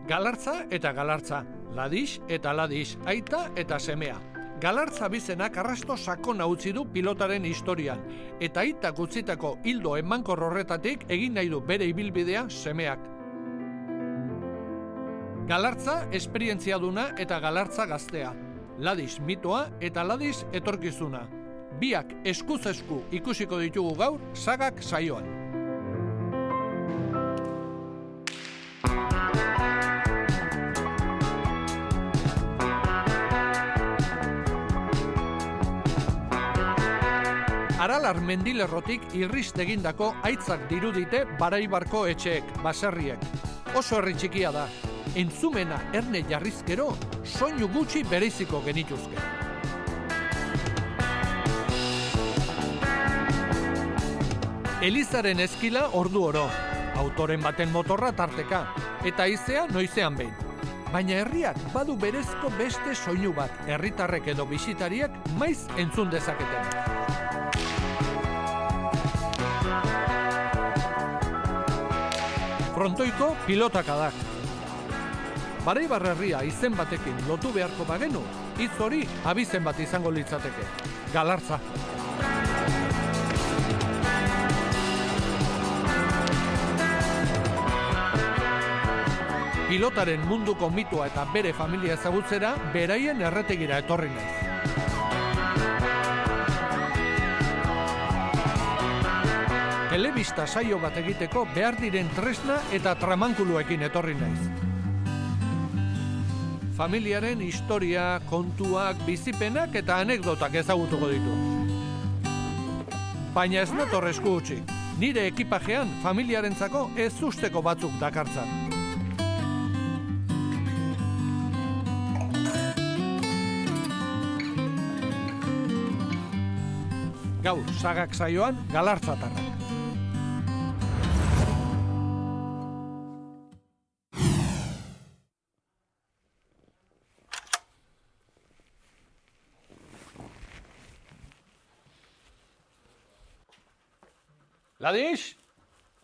Galartza eta Galartza, Ladix eta Ladix, aita eta semea. Galartza bizenak arrasto sakona utzi du pilotaren historian, eta aitak utzitako hildo emankor horretatik egin nahi du bere ibilbidea semeak. Galartza esperientziaduna eta Galartza gaztea. Ladix mitoa eta Ladix etorkizuna. Biak eskuz esku ikusiko ditugu gaur sagak saioan. Aralar mendilerrotik irrist egindako aitzak dirudite Baraibarko etxeek, baserriek. Oso herri txikia da. Entzumena erne jarrizkero, soinu gutxi bereiziko genituzke. Elizaren eskila ordu oro, autoren baten motorra tarteka, eta haizea noizean behin. Baina herriak badu berezko beste soinu bat, herritarrek edo bisitariak maiz entzun dezaketen. Frontoiko pilotakadak. Baraibar herria izen batekin lotu beharko bagenu, hitz hori abizen bat izango litzateke. Galartza. Pilotaren munduko mitua eta bere familia ezagutzera beraien erretegira etorri naiz. Telebista saio bat egiteko behar diren tresna eta tramankuluekin etorri naiz. Familiaren historia, kontuak, bizipenak eta anekdotak ezagutuko ditu. Baina ez nator esku utzi, nire ekipajean familiarentzako ez usteko batzuk dakartzan. Gaur, sagak saioan, Galartzatarrak. Ladix?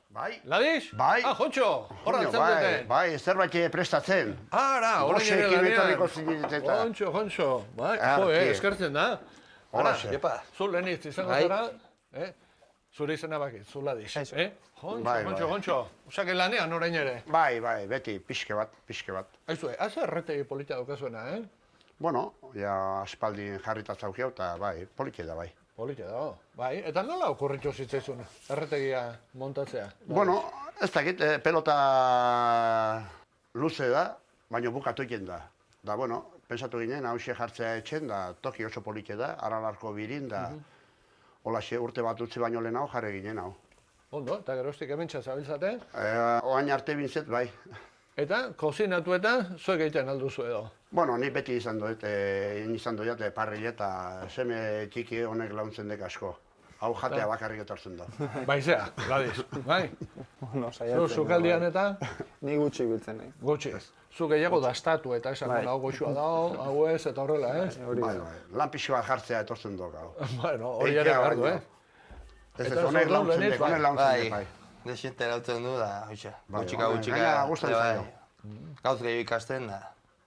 Bai. Ladix? Bai. Ah, Jontxo, horra zenbete. Bai, zerbait prestatzen. Ara, orain ere lanean. Jontxo, bai, eskertzen da. Ara, epa, zu leheniz izango zara, zure izena bakit, zu Ladix. Jontxo, usake lanean orain ere. Bai, beti, pixke bat. Aizue, haze erretegi polita daukazuena, Bueno, ja aspaldin jarrita zaukiau, eta bai, polite da bai. Polite da, bai. Eta nola okurritu zitzaizun erretegia montatzea? Bueno, ez dakit, pelota luze da, baina bukatu egin da. Da, bueno, pensatu ginen, hauxe jartzea etxen, da, toki oso polite da, Aralarko birin, da, holaxe urte bat utzi baino lehen hau jarri ginen hau. Ondo, eta geroztik hementsa zabiltzate? Oain arte bintzet, bai. Eta, kozinatu eta, zuek egiten alduzu edo? Bueno, ni beti izan dut parrille eta seme txiki honek launtzen dek asko. Hau jatea bakarrik etortzen da. Baizea, Ladix, bai? Zukaldian eta? Ni gutxi biltzen nahi. Gutxi. Zu gehiago dastatu eta esan hau goxua da, hau ez eta horrela, ez? Bai, lan pixi bat jartzea etortzen duk, hau. Bueno, hori ere behar du, Ez ez, honek launtzen dek, bai. Desiente lautzen du da, hoxe. Gutxika. Gaina gustatzen zaio. Gauz gehiago ikasten da.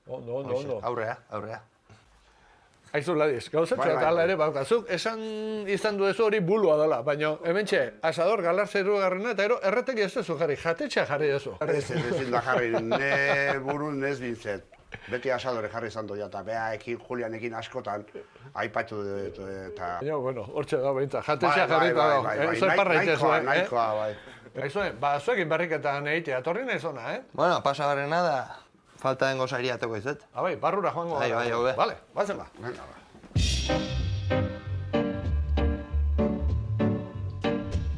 Ondo. Aurrea. Aizu, Ladix, gauzatxo eta ala ere baukazuk, esan izan du ez hori bulua dela, baina hementxe, asador Galartza hirugarrena eta erretegi ez duzu jarri, jatetxea jarri duzu. Ez da jarri, ne burun ez bintzet. Beti asadore jarri izan doia eta behaekin, Julianekin askotan, aipatu dut eta... Baina, bueno, hortxe da behintza, jatetxea jarrita da, zuen parra itezua, Nahikoa, bai. Aizuen, zuekin berriketan egitea, etorri nahi zona, Bueno, pasagarrena da, falta dengo zairiateko izet. Bai, barrura joango gara. Bai, hobe. Vale, bazen ba.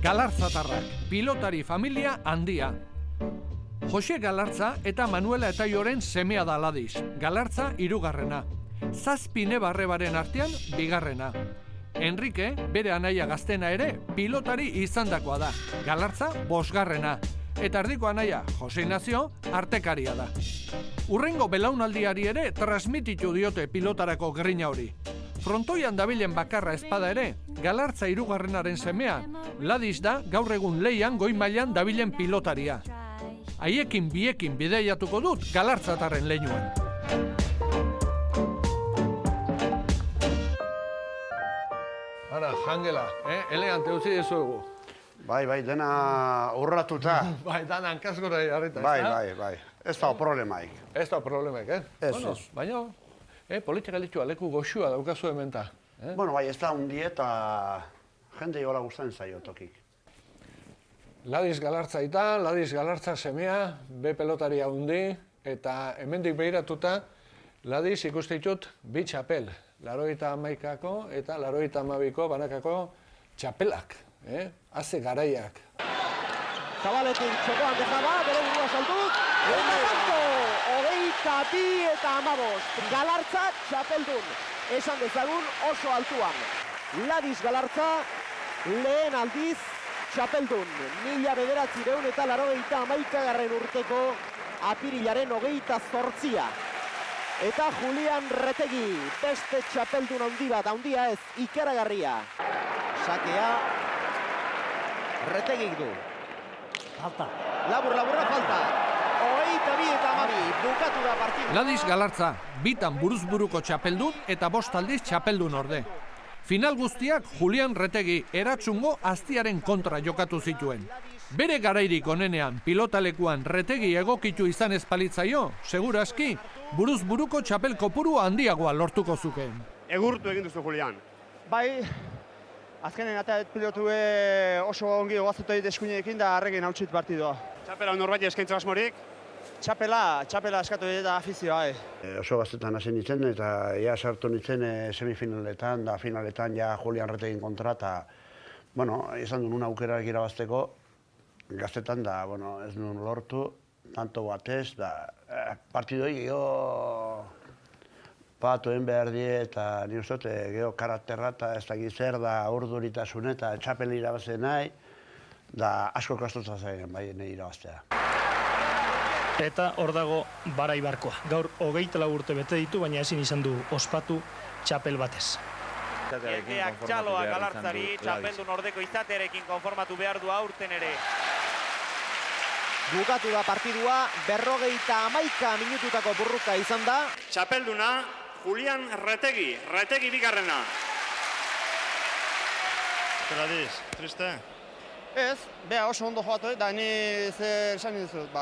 Galartzatarrak, pilotari familia handia. Jose Galartza eta Manuela Etaioren semea da Ladix. Galartza hirugarrena. Zazpi nebarrebaren artean bigarrena. Enrique, bere anaia gaztena ere, pilotari izandakoa da. Galartza bosgarrena. Eta erdiko anaia, Jose Ignacio, artekaria da. Urrengo belaunaldiari ere transmititu diote pilotarako grina hori. Frontoian dabilen bakarra espada ere, Galartza hirugarrenaren semea, Ladix da gaur egun leian goi mailan dabilen pilotaria. Haiekin biekin bideiatuko dut Galartzatarren leinuan. Ara, jangela, elegante utzi dizuegu. Bai, dena urratuta. Bai, dana hankasgora jarrita, Bai. Ez da problemaik. Ez da problemek, Ez. Baina, politika litua leku goxua daukazu hementa. Bueno, bai, ez da hundi eta jende hola gustatzen zaio tokik. Ladiz Galartza Ladiz Galartza semea, be pelotaria hundi, eta hemendik behiratuta, Ladiz ikuste ditut bi txapel. 81ko eta 82ko banakako txapelak, haze garaiak. Zabaletik txokoan dejaba, bere burua saltuz, eta kanto, 22 eta 15, Galartza txapeldun, esan dezagun oso altuan. Ladiz Galartza, lehen aldiz txapeldun, 1981 urteko apirilaren 28. Eta Julian Retegi, beste txapeldun handi bat, handia ez, ikaragarria. Sakea, Retegik du. Falta. Laburra falta. 22 eta 12, bukatu da partida. Ladiz Galartza, bitan buruzburuko txapeldun eta 5 aldiz txapeldun orde. Final guztiak Julian Retegi eratsungo aztiaren kontra jokatu zituen. Bere garairik onenean pilotalekuan Retegi egokitu izan ez palitzaio, segurazki, buruzburuko txapel kopuru handiagoa lortuko zukeen. Egurtu egin duzu, Julian. Bai, azkenen eta pilotue oso ongi oazutei deskuinekin da arregin hautsit partidoa. Txapela norbait eskaintza asmorik? Txapela eskatu eta afizioa, Oso gaztetan hasi nintzen eta sartu nintzen semifinaletan da finaletan Julian Retegin kontra eta, izan duen aukerak irabazteko gaztetan da, ez nuen lortu, tanto batez, da partidoi geho patuen behar die eta ni uste geho karakterra eta ez dakit zer da urduritasun eta txapel irabazen nahi, da asko kastutza zaien bai nahi irabaztea. Eta hor dago Barai Barkoa. Gaur 24 urte bete ditu, baina ezin izan du ospatu txapel batez. Jendeak txaloa Galartzari, txapeldun ordeko izatearekin konformatu behar du aurten ere. Bukatu da partidua, 51 minututako burruka izan da. Txapelduna, Julian Retegi, Retegi bigarrena. Zer adiz, triste? Ez, beha oso ondo joatu, da ni zer esan dizut,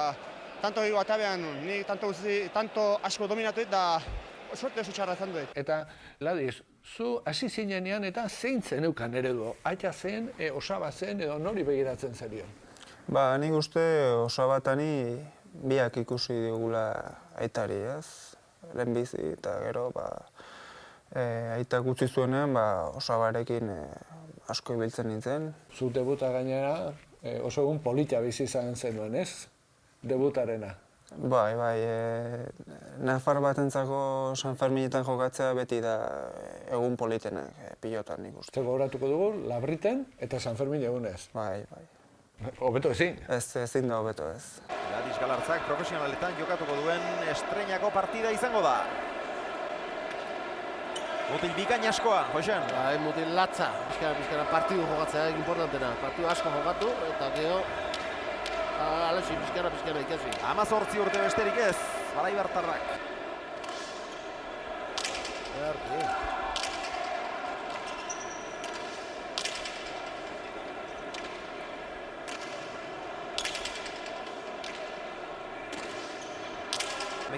tanto higo atabean nun, ni tanto asko dominatu da sorte oso txarra izan dut. Eta, Ladiz, zu hasi zinenean eta zein zen eukan eredu? Aita zen, osaba zen edo nori begiratzen zerion? Nik uste osabatani biak ikusi digula aitari, ez? Lehenbizi eta gero, aitak utzi zuenean, osabarekin asko ibiltzen nintzen. Zu debuta gainera oso egun polita bizi izan zenuen, ez? Debutarena. Bai, nafar batentzako San Ferminetan jokatzea beti da egun politenak pilotan nik uste. Zego horatuko dugu, Labriten eta San Fermin egunez. Bai. Hobeto ezin? Ezin da hobeto ez. Ladiz Galartzak profesionaletan jokatuko duen estreinako partida izango da. Mutil bikain askoa, Joxen? Mutil latza, bizkara partidu jokatzea importantena. Partidu asko jokatu eta gero alexi, bizkara ikasi. 18 urte besterik ez, Baraibartarrak.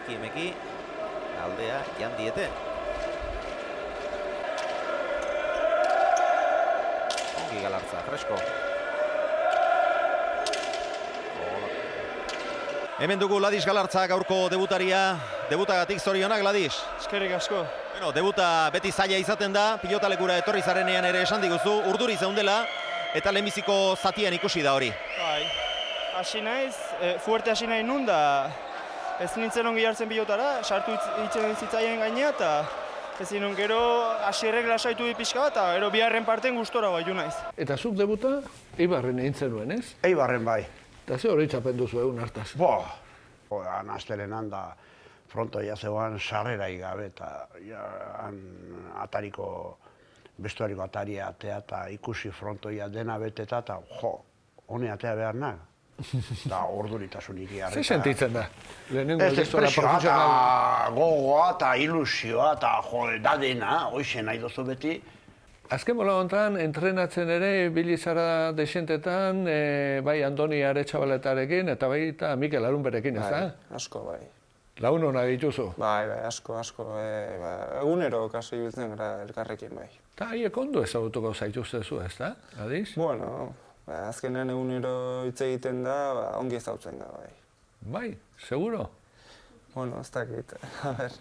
Meki, aldea jan diete. Ongi Galartza, fresko. Hemen dugu Ladiz Galartza gaurko debutaria. Debutagatik zorionak, Ladiz. Eskerrik asko. Debuta beti zaila izaten da, pilotalekura etorri zarenean ere esan diguzu, urduri zeundela, eta lehenbiziko zatian ikusi da hori. Bai, hasi naiz, fuerte hasi nahi nun da, ez nintzen ongi jartzen pilotara, sartu itzen zitzaien gainea, eta ez ninun gero hasierrek lasaitu di pixka bat, eta gero biharren parten gustora baitu naiz. Eta zuk debuta Eibarren egin zenuen, ez? Eibarren bai. Eta ze hori txapen duzu egun hartaz? Astelenan da frontoia zegoan sarreraik gabe eta atariko, bestuariko ataria atea eta ikusi frontoia dena beteta eta hone atea behar nahi. Da, orduritasunik jarri. Ze sentitzen da? Lehenengo Ez aldiz hola espresioa, profesional... eta gogoa, eta ilusioa, eta da dena, hoxe nahi dozu beti. Azken bola hontan, entrenatzen ere, bilizara desentetan, bai Andoni Aretxabaletarekin, eta bai eta Mikel Arunberekin, ez da? Asko, bai. Lagun hona dituzu. Bai, asko. Egunero kasi ibiltzen gara elkarrekin, bai. Eta haiek ondo ezagutuko zaituztezu, ez da? Adiz? Bueno, azkenean egunero hitz egiten da, ongi ezautzen da, bai. Bai, seguro? Bueno, ez dakit, a ber.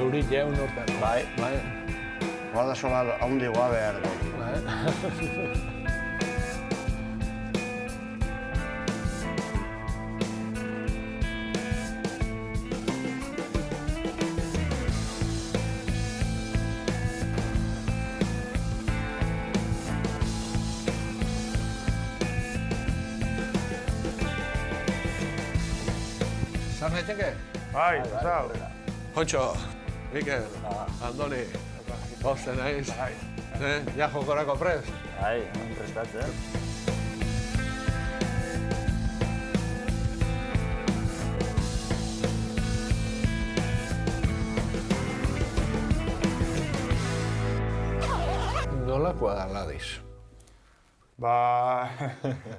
Eurit jaun hortan. Bai. Guarda sola handigoa behar da. Zar naiteke? Bai, zau. Kontxo, Mikel, Andoni, posten naiz. Ja jokorako prest? Bai, prestatzen. Nolakoa da Ladiz?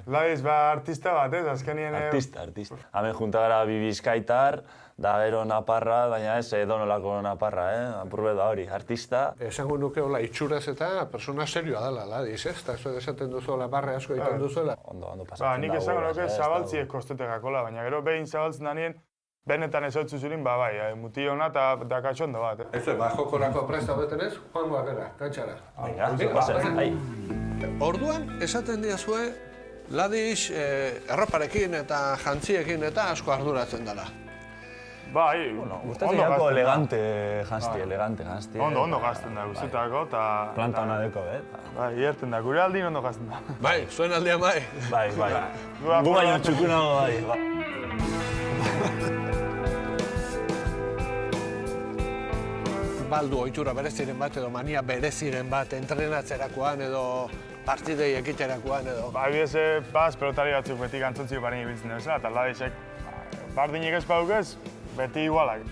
Ladiz, artista bat, ez? Azkenien... Artista. Hemen junta gara bi bizkaitar, da gero naparra, baina ez edonolako naparra, apurbe da hori, artista. Esango nuke hola itxuraz eta persona serioa dela Ladiz, ez? Eta zuek esaten duzuela, barre asko egiten duzuela. Ondo pasatzen nik esango nuke zabaltziek kostetegakola, baina gero behin zabaltzen danien, benetan ez hotzu zurin, bai, muti hona eta katxondo bat. Ez jokorako presta beten ez, joango agera, kantxara. Venga, Orduan, esaten diazue, Ladiz erroparekin eta jantziekin eta asko arduratzen dela. Bai, gustatzen jako elegante janzti. Ondo gazten da, guztetako, eta... Planta hona deko, Bai, hierten da, gure aldin ondo gazten da. Bai, zuen aldean bai. Bai. Gu baino txukunago bai. Baldu ohitura bereziren bat edo mania bereziren bat entrenatzerakoan edo partidei ekiterakoan edo... Bidez, pelotari batzuk beti gantzontzik barin ibiltzen duzela, eta Ladizek bardinik ez badukez, beti igualak.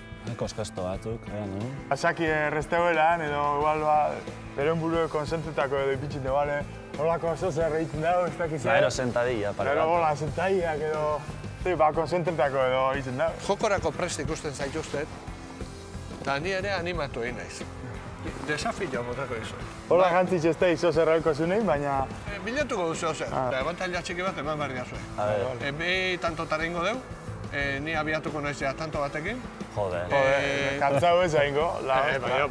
Koskasto batzuk, no? Asaki erresteueran edo igual beren burue konzentretako edo ipitxin de bale, holako oso zer egiten dago, ez dakiz. Gero sentadilla, para gero hola, sentadillak edo... konzentretako edo egiten dago. Jokorako prest ikusten zaituztet, eta ni ere animatu egin naiz. Desafio botako izu. Hola jantzitz ez da izo zerralko zunei, baina... Bilatuko duzu zer, eta abantaila txiki bat eman behar diazue. Bi tantotara ingo deu, ni abiatuko naizea tanto batekin. Jode. Kantzau ez aingo.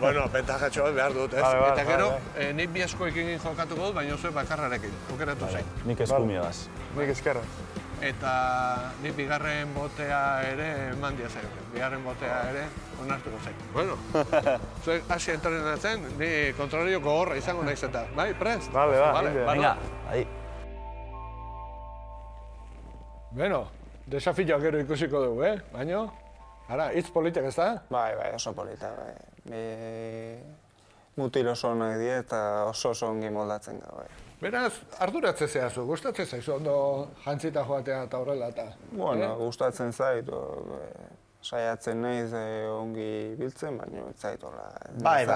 Bueno, bentajatxo bat behar dut, ez? Eta gero, ni bi eskoekin jokatuko dut, baina zuen bakarrarekin, aukeratu zain. Nik eskumiagaz. Nik eskerra. Eta ni bigarren botea ere eman diazaio. Bigarren botea ere onartuko zain. Bueno, zuek hasi entrenatzen, ni kontrolio gogorra izango naiz eta. Bai, prest? Vale. Venga, ahí. Bueno, desafioak gero ikusiko dugu, Baina, ara, hitz politak ez da? Bai, oso polita, bai. Mutil oso onak die eta oso ongi moldatzen da, bai. Beraz, arduratzen zehazu, gustatzen zaizu ondo jantzita joatea eta horrela eta... Bueno, gustatzen zait, saiatzen naiz ongi biltzen, baina ez zait hola. Bai,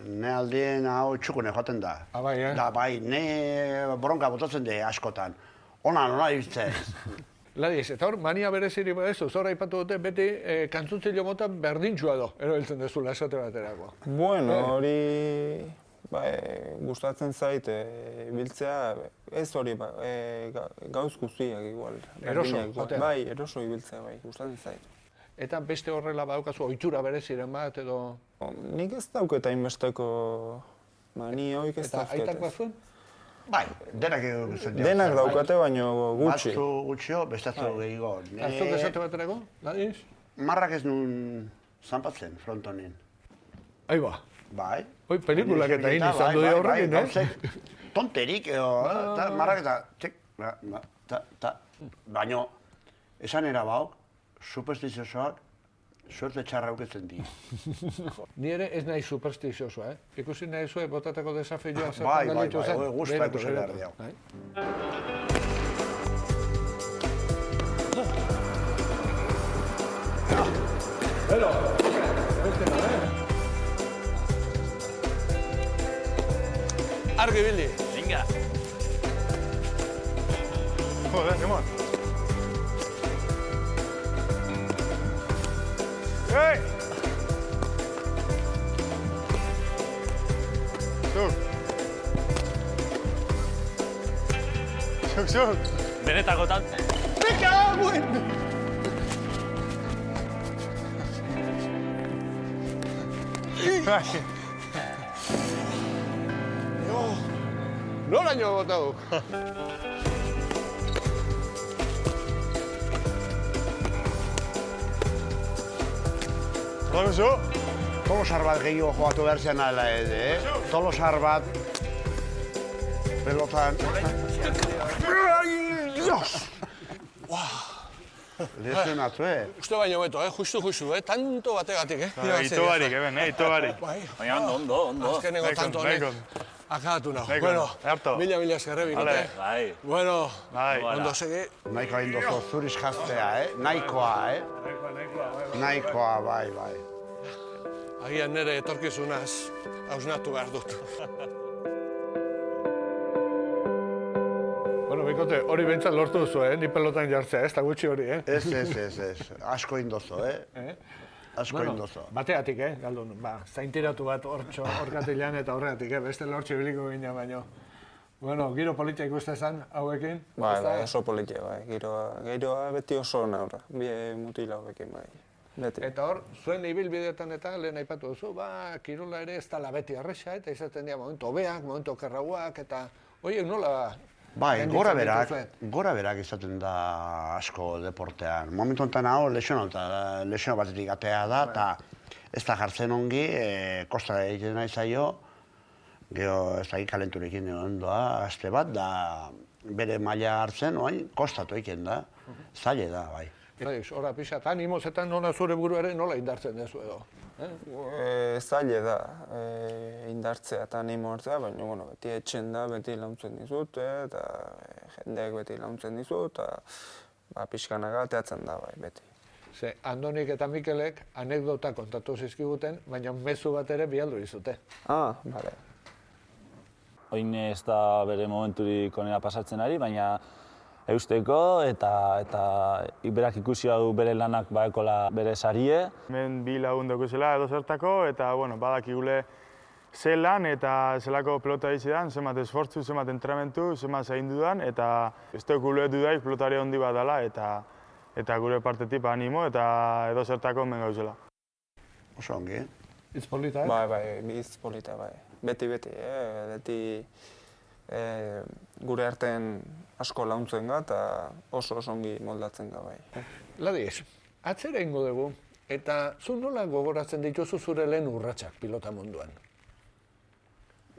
ne aldien hau txukune joaten da. Bai, Da, bai, ne bronka botatzen de askotan. Nola ibiltzen. Ladiz, eta hor, mania bereziri badezu, zora ipatu dute beti kantzuntzilo mota berdintxua do, erabiltzen dezula esate baterako. Bueno, hori gustatzen zait ibiltzea, ez hori gauz guztiak igual. Eroso, jotea. Bai, eroso ibiltzea, bai, gustatzen zait. Eta beste horrela badaukazu ohitura bereziren bat edo... Nik ez dauketa inbesteko manioik ez dauketa. Eta aitak bazuen? Bai, denak egutzen dira. Denak daukate, baino gutxi. Batzu gutxio, bestatzu gehiago. Azuk esate baterako, Ladiz? Marrak ez nun zanpatzen, frontonin. Aiba. Bai. Hoi, pelikulak eta hini izan du horrekin, Tonterik, marrak eta baino, esan erabaok, superstiziosoak, Suerte txarra auketzen di. Ni ere ez nahi superstiziosoa, Ikusi nahi zuen botatako desafioa Bai, zertan galitu zen. guztua ikusi behar diau. Pero, argi bildi. Venga. Joder, Simón. Hey! Zuk. Benetakotan. Noraino botaduk? Tolosar bat gehiago joatu behar zen ala Tolosar bat pelotan. Dios! Lesionatu, Uste baino beto, justu, tanto bategatik, Ito barik, ito barik. Baina ondo. Azkeneko tanto honek akabatu nago. Bueno, mila eskerre bikote. Bai. Bueno, ondo segi. Nahikoa indozo zuriz jaztea, Nahikoa, Nahikoa, bai. Agian nire etorkizunaz hausnatu behar dut. Bueno, bikote, hori behintzat lortu duzu, ni pelotan jartzea, ez da gutxi hori, Ez. Asko indozo, Asko indozo. Bateatik, galdun, zaintiratu bat horkatilean eta horregatik, beste lortxe biliko gina baino. Bueno, giro politia ikuste zen, hauekin? Bai, oso politia, bai. Giroa beti oso ona, bi mutila hauekin, bai. Beti. Eta hor, zuen ibilbideetan eta lehen aipatu duzu, kirola ere ez dela beti arresa, eta izaten dira momentu hobeak, momentu okerrauak, eta horiek nola Bai, gora berak izaten da asko deportean. Momentu enten hau lesio batetik atea da, eta ez da jartzen ongi, kosta egiten nahi zaio, gero ez da kalenturekin ondoa, aste bat, da bere maila hartzen, oain, kostatu egiten da, zaila da, bai. Hora pixat, animozetan nola zure buruaren nola indartzen dezu edo? Zaila da, indartzea eta animo hartzea, baina beti etxen da, beti launtzen dizut, eta jendeak beti launtzen dizut, eta pixkanaka ateatzen da, bai, beti. Ze, Andonik eta Mikelek anekdota kontatu zizkiguten, baina mezu bat ere bialdu dizute. Bale. Oin ez da bere momenturik onera pasatzen ari, baina eusteko eta berak ikusi du bere lanak baekola bere sarie. Hemen bi lagun daukuzela edo zertako, eta badakigule ze lan eta zelako pelota izidan, zemat esfortzu, zemat entramentu, zemat zaindu dan, eta ez gule dudaik pelotari handi bat dela, eta gure partetik animo eta edo zertako hemen gauzela. Oso ongi, Itz polita, Bai, itz polita, bai. Beti, gure artean asko launtzen ga eta oso ongi moldatzen ga, bai. Ladiz, atzera ingo dugu, eta zu nola gogoratzen dituzu zure lehen urratsak pilota munduan?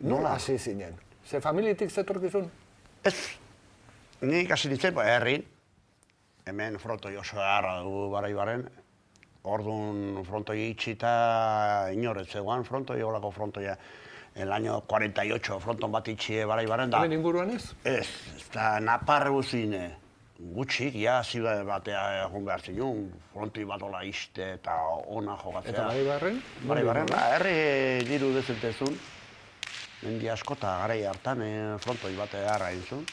Nola hasi zinen? Ze familitik zetorkizun? Ez, nik hasi ditzen, herrin, hemen frontoi oso harra dugu Baraibaren, orduan frontoi itxita inoret zegoan, olako frontoia. El año 48 fronton bat itxie Baraibaren da. Hemen inguruan ez? Ez da napar guzine. Gutxik, ziba batea egon behar zinun, frontoi bat ola iste eta ona jogatzea. Eta Baraibarren? Baraibarren, herri diru dezentezun. Mendi asko eta garai hartan frontoi bat harra inzun.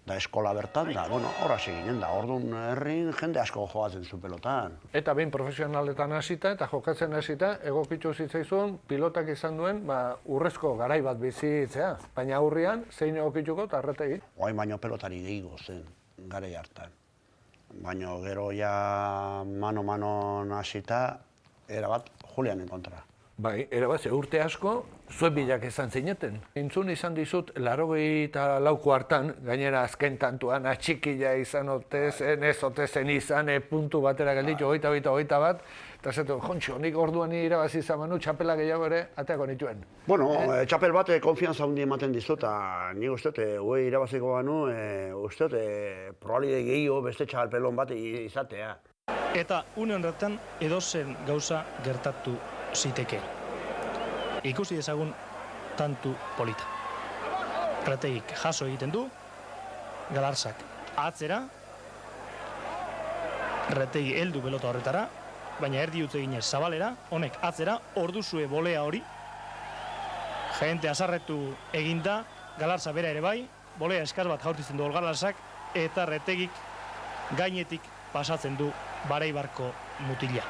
Da eskola bertan, da, horra seginen da, orduan herrin jende asko jogatzen zu pelotan. Eta behin profesionaletan hasita eta jokatzen hasita, egokitu zitzaizun pilotak izan duen urrezko garai bat bizitzea. Baina aurrian, zein egokituko eta arretegi? Oain baino pelotari gehiago zen, garai hartan. Baina gero ja mano hasita, erabat Julianen kontra. Bai, erabat, urte asko, zuen bilak izan zineten. Entzun izan dizut, 84 hartan, gainera azken tantuan, atxikila izan otezen, ez otezen izan, puntu batera gelditu, 21 bat, eta zatu, jontxo, nik orduan irabazi izan manu, txapela gehiago ere, ateako nituen. Bueno, txapel bat konfianza handi ematen dizut, eta nik uste dut, irabaziko banu, uste dut, probabilide gehiago beste txapelon bat izatea. Eta une horretan edozen gauza gertatu ziteke. Ikusi dezagun tantu polita. Retegik jaso egiten du, Galarsak atzera, Retegi heldu pelota horretara, baina erdi utze ginez Zabalera, honek atzera, orduzue bolea hori, jente azarretu eginda, Galarsa bera ere bai, bolea eskaz bat jaurtitzen du Galarsak, eta Retegik gainetik pasatzen du Baraibarko mutila.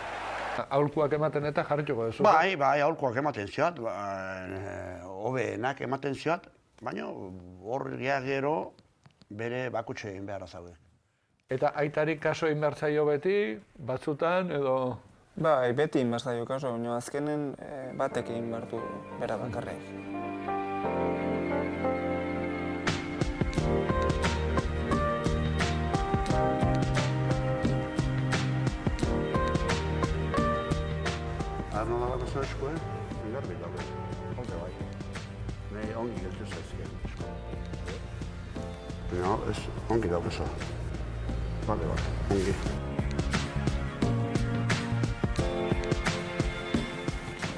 Aholkuak ematen eta jarrituko duzu. Bai, aholkuak ematen zioat, hobeenak ematen zioat, baina hor gero bere bakutxe egin beharra zaude. Eta aitarik kaso egin behar zaio beti, batzutan edo... Bai, beti egin behar zaio kaso, baina azkenen batek egin behar du bera bakarrik. Nola bat oso esku, Garbi gabe. Onge bai. Nei, ongi geltu zaizkien esku. No, ez, ongi gabe oso. Bale, ongi.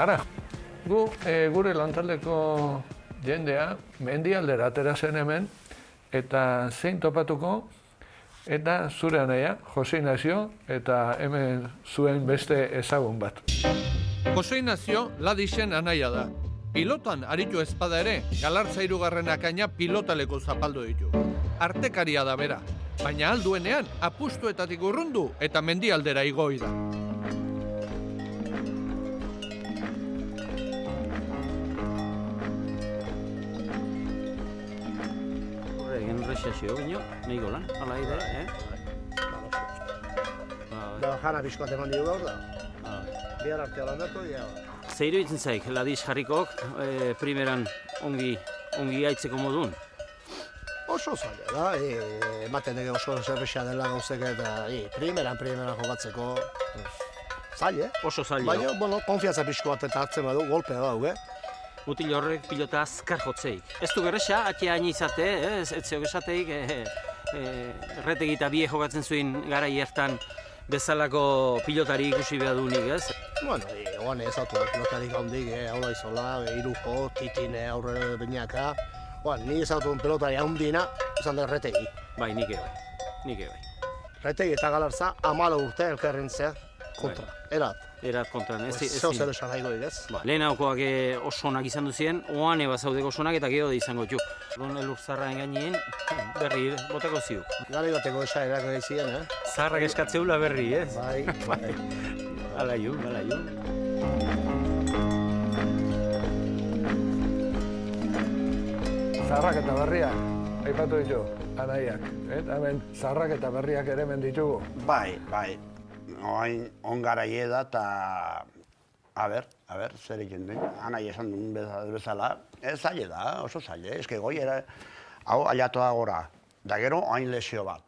Ara, gure lantaldeko jendea mendialdera atera zen hemen, eta zein topatuko, eta zure anaia, Jose Inazio, eta hemen zuen beste ezagun bat. Jose Inazio Ladixen anaia da. Pilotan aritu ezpada ere, Galartza 3. akaina pilotaleko zapaldu ditu. Artekaria da bera, baina alduenean apustuetatik urrundu eta mendialdera igoi da. Egin rexazio gino, nahi golan, ala ide, Da, jara bizkoat eman dugu gaur da. Bihar arte alandako, Zeiru itzen zaik, Ladix jarrikok, primeran ongi aitzeko modun. Oso zaila da, ematen dugu oso zerrexea dela gauzek eta primeran jokatzeko zaila. Oso zaila. Baina, bueno, konfiantza pixko bat eta hartzen badu, golpea da, Mutil horrek pilota azkar jotzeik. Ez du gerresa, atia hain izate, ez zeok esateik, Retegi eta bie jokatzen zuen garai hartan bezalako pilotari ikusi behar dunik, ez? Bueno, oan ez autu pilotarik handik, Aula Izola, Irujo, Titine, aurre Beñaka. Ni ez autu pilotari handiena, izan da Retegi. Bai, nik bai. Retegi eta Galartza 14 urte elkarrentzea kontra, Erat kontra, ez? Zeo zer esan nahi goik, ez? Lehen haukoak oso onak izan duzien, oan eba zaudeko oso onak eta geho da izango txuk. Elur zarraen gainien, berri botako ziuk. Gari bateko esa erako egizien, Zarrak eskatzeula berri, ez? Bai. Ala ju. Zarrak eta berriak, aipatu ditu, anaiak. Hemen zarrak eta berriak ere hemen ditugu. Bai. Oain ongaraie da eta... A ber, zer egin den. Anai esan duen bezala, zaila da, oso zaila. Eske goi hau aliatoa gora, da gero hain lesio bat.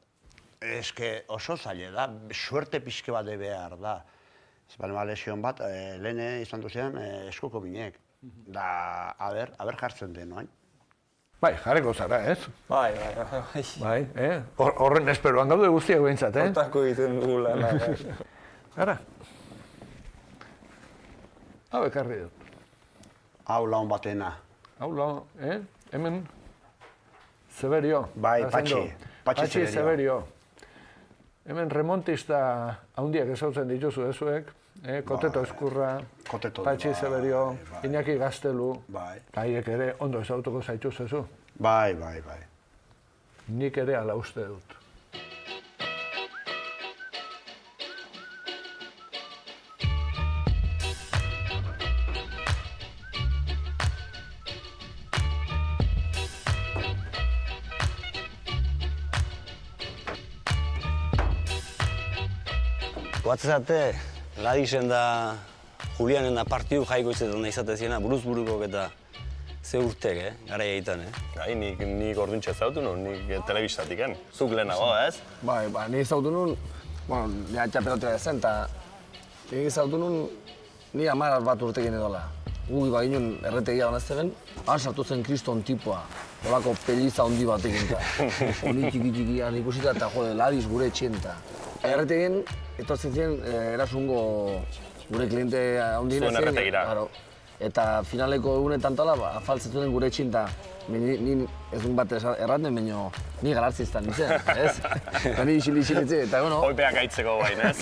Eske oso zaila da, suerte pixke bat behar da. Ez balema lesion bat, lehen izan duzean eskuko binek. Da, a ber jartzen den, oain. Bai, jarriko zara, ez? Bai. Horren esperoan gaude guztiak behintzat, Hortako egiten dugu lan. Gara. Hau ekarri dut. Hau laun batena. Hau laun, hemen Zeberio. Bai, Patxi Zeberio. Hemen remontista handiak ezautzen dituzu ezuek. Koteto Eskurra, Patxi Zeberio, Iñaki Gaztelu, haiek ere ondo ezautuko zaituz ezu. Bai. Nik ere ala uste dut. Guatzate, Ladixen da Julianen da partiu jaiko izaten izateziena, buruz-burukok eta ze urtek, garaia egiten, Gai, nik orduntxe zautu nun, nik telebistatik, Zuk lehenago, ez? Bai, nik zautu nun, nire txapelotea ezen, eta nik zautu nun, nire 10 bat urtekin edola. Gugi baginen erretegia honeztegen, sartu zen kriston tipoa, holako peliza handi batekin, eta honi txiki-txikian ikusita, eta jode, Ladix gure etxenta. erretegin, etortzen ziren erasungo gure kliente handien Zuen erretegira. Eta finaleko egunetan tala, afaltzen gure etxinta. Ni ez dut bat erraten, baina ni galartziztan nintzen, ez? Eta ni isili-isilitzen, eta bueno... Hoipeak aitzeko bain, ez?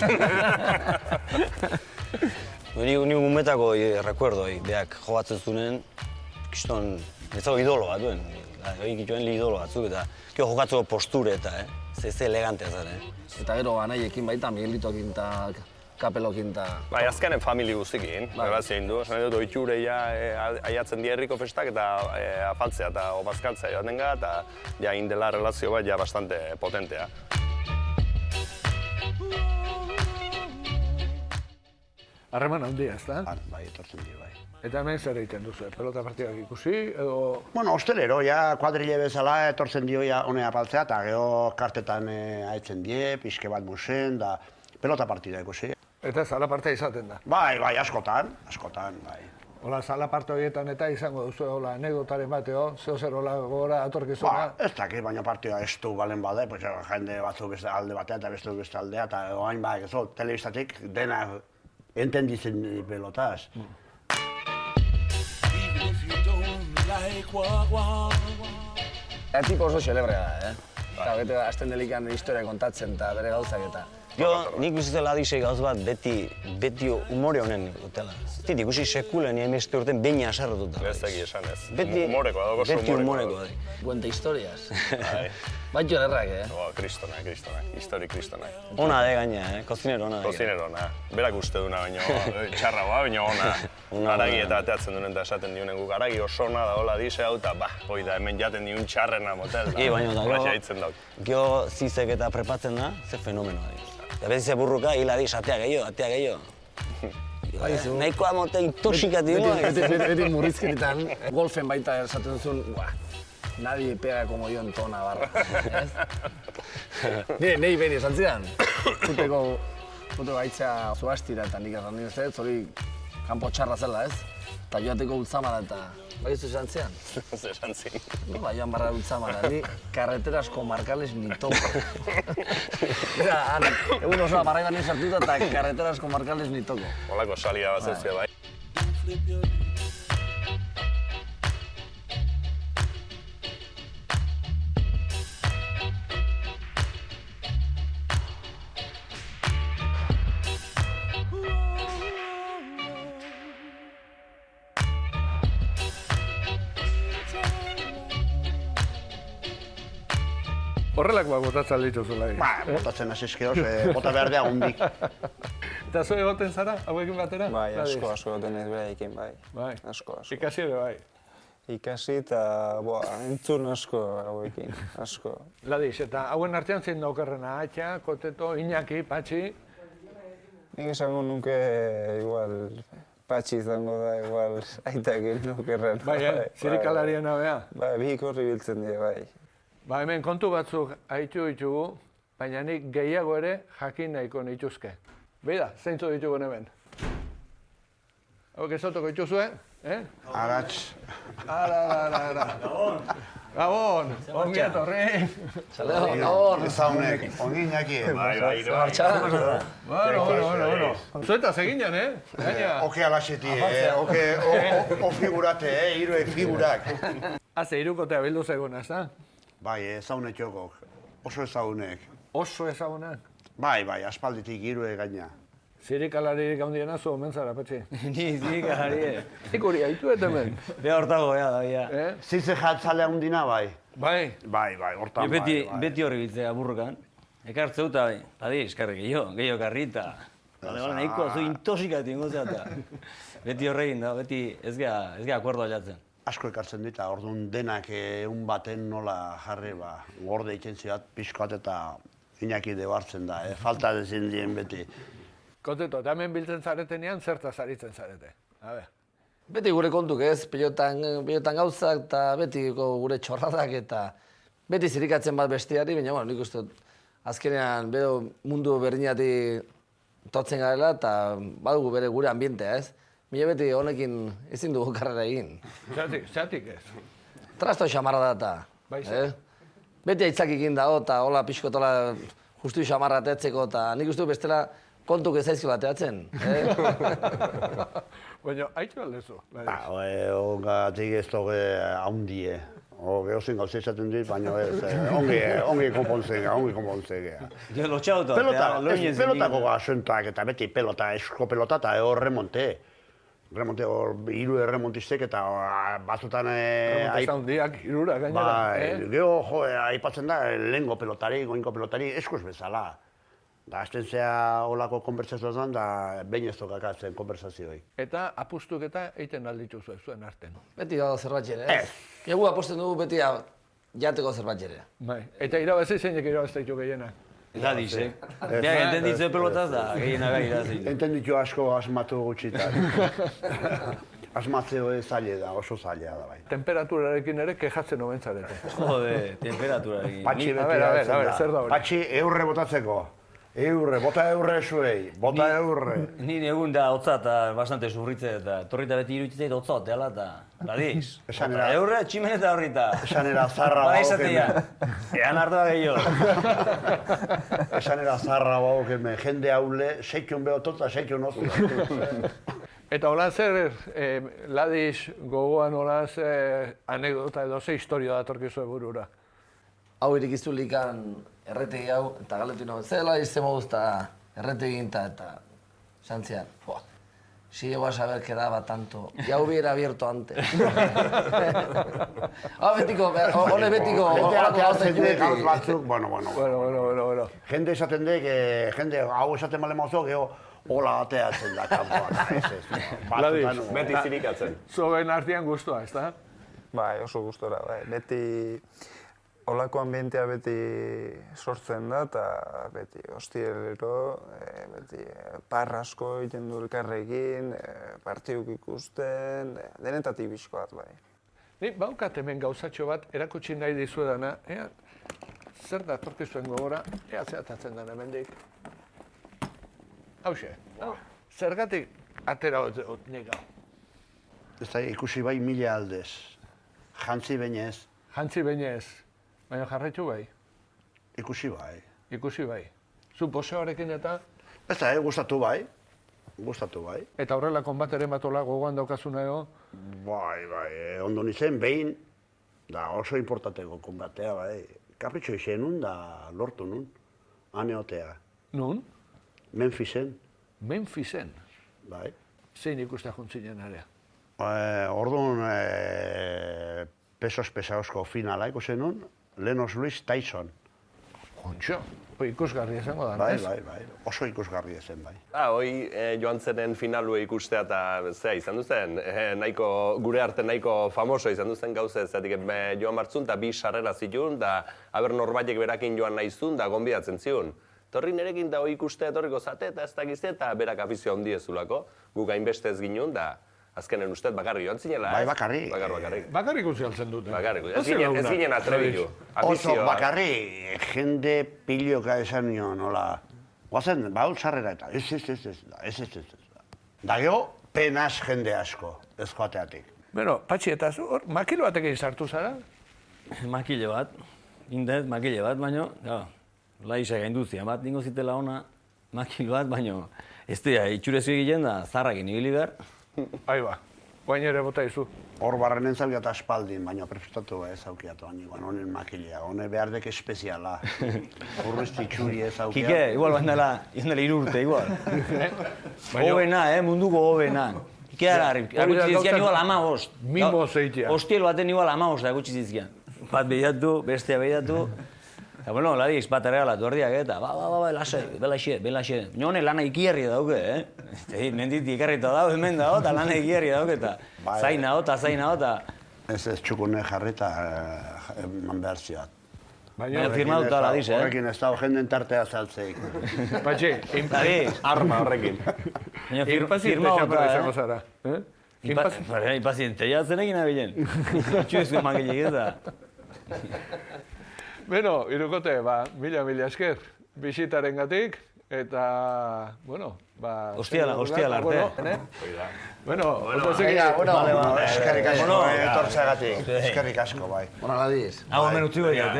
Ni umetako recuerdo, beak jogatzen zunen, kiston, ez dago idolo bat duen. Egin joan idolo batzuk, eta jokatzeko posture eta, ze elegantea zara, Eta gero anaiekin baita, Miguelitokin eta Kapelokin eta... Bai, azkenen famili guztikin, beraz egin du. Esan dut, oitxure aiatzen di herriko festak eta afaltzea eta opazkaltzea joaten gara, eta ja indela relazio bat ja bastante potentea. Harreman handia, ez da? Bai, etortzen di, bai. Eta hemen zer egiten duzu, pelota partidak ikusi, edo... Bueno, hostelero, ja kuadrile bezala etortzen dio ja honea apaltzea, eta gero kartetan haitzen die, pixke bat musen, da pelota partida ikusi. Eta zala partea izaten da? Bai, askotan, bai. Hola, zala parte horietan eta izango duzu, hola, anekdotaren bateo, zer hola gora atorkizuna? Ez dakit, baina partida ez du balen bade, jende batzu beste alde batea eta beste aldea, eta oain bai, telebistatik dena entenditzen pelotaz. Tipo oso xelebrea da, Eta bete azten delikan historia kontatzen eta bere gauzak eta... Nik ikusitzen Ladisek gauz bat beti umore honen dutela. Zit, ikusi sekulen nien beste urten behin asarrotuta. Bezeki esan ez. Humorekoa dago, oso humorekoa. Cuenta historias. Baitxo lerrak, Kristonak, histori kristonak. Ona de gaina, kozinero ona. Kozinero ona. Berak uste duna baino txarragoa, baino ona. Aragi eta ateatzen duen eta esaten diunen guk aragi oso ona da hola dise hau eta hoi da hemen jaten diun txarrena motel da. Baina gio zizek eta prepatzen da, ze fenomenoa dira. Eta beti ze burruka, hil adiz, atea gehiago. Nahikoa mote intoxikatio. Beti murrizketetan, golfen baita esaten duzun, nadie pega como yo en toda Navarra. Nei behin esan zidan, puteko gaitzea zuhastira eta nik erran nire zait, hori kanpo txarra zela, ez? Eta joateko Ultzamara eta... Bai ez esan zidan? Ez esan zidan. Bai joan barra Ultzamara, ni carreteras comarcales ni toko. Egun osoa barra nire sartuta eta carreteras comarcales ni toko. Holako salida bat zeutzea bai. Horrelak botatzen dituzula. Botatzen asizkeo, bota behar beha hundik. Eta zu egoten zara, hauekin batera? Bai, asko egoten ez beraiekin, bai. Asko. Ikasi ere bai? Ikasi eta, entzun asko hauekin, asko. Ladis, eta hauen artean zein daukerrena, Atxa, Koteto, Iñaki, Patxi? Nik esango nuke, igual, Patxi izango da, igual, aitakin nukerren. Bai, zirikalarien abea? Bai, bihik horri biltzen dira, bai. Ba, hemen kontu batzuk haitu ditugu, baina nik gehiago ere jakin nahiko nituzke. Beida, zeintzu ditugu hemen? Hauek ezautuko dituzue, Arats. Ara. Gabon, ongi etorri. Gabon. Ezaunek, ongi Iñaki. Bai. Bueno. Zuetaz eginan, Gaina. Oke alaxeti, o figurate, hirue figurak. Haze, hirukotea bildu zeguna, ez da? Bai, ezaunek jokok. Oso ezaunek. Oso ezagunak? Bai, aspalditik hirue gaina. Zirikalaririk handiena zu omen zara, Patxi? Ni zirikalari, Ikuri, haitu eta hemen? Beha hortago, da. Zize jatzale handina, bai? Bai, hortan bai. Beti horri biltzea burrukan. Ekartzeu eta bai, adi, eskarri gehiago karrita. Nahikoa zu intoxikatu ingo zeata. Beti horregin da, beti ez geha akuerdoa jatzen. Asko ekartzen dita, orduan denak egun baten nola jarri, gorde itzen ziat, pixkoat eta Iñaki deo hartzen da, falta dezin dien beti. Koteto, eta hemen biltzen zaretenean, zertaz aritzen zarete? Beti gure kontuk ez, pilotan gauzak eta beti gure txorradak eta beti zirikatzen bat besteari, baina nik uste azkenean mundu berdinati totzen garela eta badugu bere gure ambientea ez. Mila beti honekin ezin dugu karrera egin. Zeatik ez? Trasto xamarra da eta. Beti aitzakikin dago eta hola pixkotola justu xamarra ateatzeko, eta nik uste bestela kontuk ezaizkio bateatzen. Baina, haitxo aldezu. Ongatik ez dugu haundie. Geozin gauza izaten dit, baina ez, ongi konpontzea. Pelotako gazentak eta beti pelota, esko pelota eta hor remonte. Remonte hor, hiru erremontistek eta batzutan... Remonte zaundiak, hirura gainera. Gero, aipatzen da, lehengo pelotari, goinko pelotari, eskuz bezala. Da, azten zea olako konversazioan da, behin ez tokakatzen konversazioei. Eta apustuk eta eiten alditzu zuen arten. Beti dago zerbait jere, ez? Egu aposten dugu beti jateko zerbait jere. Bai, eta irabazi zeinek irabazteitu gehienak. Ladis, Beak entenditzen pelotaz da, gehienak irabazi. Entenditu asko asmatu gutxitan. Asmatzeo zaila da, oso zaila da bai. Temperaturarekin ere kejatzen omen zarete. Jode, temperaturarekin. Patxi beti a ver, zer da hori? Patxi eurre botatzeko. Bota eurre zuei, bota eurre. Nire egun da hotza eta bastante sufritze eta torrita beti iruditzeit hotza hotela eta ladiz. Eurre, tximeneta horrita. Esanera zarra Ean hartu da gehiago. Esanera zarra baukeme, jende haule, seikion behototza, seikion ozu. Eta holan zer, Ladiz gogoan holan zer anekdota edo ze historia datorkizu burura? Hau irikizu likan erretegi hau, eta galetu nago, zela izte moduzta erretegi eta santzian, si llego a saber que daba tanto, ya hubiera abierto antes. Betiko, hone betiko, gauz batzuk, bueno. Jende esaten dek, jende hau esaten male mauzo, geho, hola ateatzen da kanpoan, Ladiz, beti zirikatzen. Zogen artean guztua, ez da? Bai, oso gustora, bai. Beti olako ambientea beti sortzen da, eta beti hostielero, beti parrasko egiten du elkarrekin, partiuk ikusten, denetatik bizko bat, bai. Ni baukat hemen gauzatxo bat erakutsi nahi dizuedana, zer da torkizuen gogora, ea zeatatzen den hemendik. Hauxe, zergatik atera hot negau. Ez da ikusi bai mila aldez, jantzi bainez. Jantzi bainez. Baina jarraitu bai? Ikusi bai. Ikusi bai. Zu poseoarekin eta? Ez da, gustatu bai. Eta horrela konbateren bat hola gogoan daukazuna ego? Bai, ondo nizen behin, da oso importanteko konbatea bai. Kapritxo izen nun da lortu nun, aneotea. Nun? Memphisen. Memphisen? Bai. Zein ikuste juntzinen area? Orduan, pesos pesaosko finala ikusen nun, Lenos Luis Tyson. Kontxo, ikusgarri izango da, ez? Bai, oso ikusgarri zen, bai. Hoi joan zenen finalue ikustea eta zea izan duzen, gure arte nahiko famoso izan duzen gauze, zeatik joan martzun eta bi sarrera zitun, da aber norbaitek berakin joan nahi zuen, da gonbidatzen ziun. Torri nerekin da hoi ikustea etorriko zate eta ez dakizte eta berak afizio handia zulako, guk hainbeste ez ginen, da azkenen ustez bakarrik joan zinela, ez? Bai, bakarrik. Bakarrik uzi altzen dute. Bakarrik, ez ginen atrebitu. Oso bakarrik, jende piloka esan nion, nola, guazen, baul sarrera eta, ez. Da geho, penaz jende asko, ez joateatik. Bueno, Patxi, eta zu, hor, makilo batekin sartu zara? Makile bat, makile bat, baino, laiza gainduzia bat, ningo zitela ona, makilo bat, baino, ez dira, itxurez egiten da, zarrakin ibili behar. Aiba, guain ere bota izu. Hor barrenen zaukiat aspaldin, baina prestatu ez aukiatu honen makilea, hone behar dek espeziala. Urresti txuri ez aukiat. Kike, igual bandela 3 urte, igual. Hobena, munduko hobena. Kike agutsi zizkian igual 15. Mimo zeitia. Hostiel baten igual 15 agutsi zizkian. Bat behiratu, bestea behiratu. Eta bueno, Ladiz, bat erregalatu erdiak eta, lasai, belaxe. None lana ikierri dauke, Menditik ikarrita dago, hemen dago, eta lana ikierri dauke, eta zaina eta... Ez txukune jarrita eman behar zioat. Baina firmatuta Ladiz, Horrekin ez dago jenden tartea zaltzeik. Patxi, arma horrekin. Baina firmatuta, Impaziente jatzen egin abilen. Txuezko makilek eta... Beno, Irukote, mila esker, bisitaren gatik, Eta, bueno, ba... Ostiala arte. Bueno, eskerrik asko, etortzeagatik. Eskerrik asko, bai. Bona ladiz. Hau hemen utzi behiat,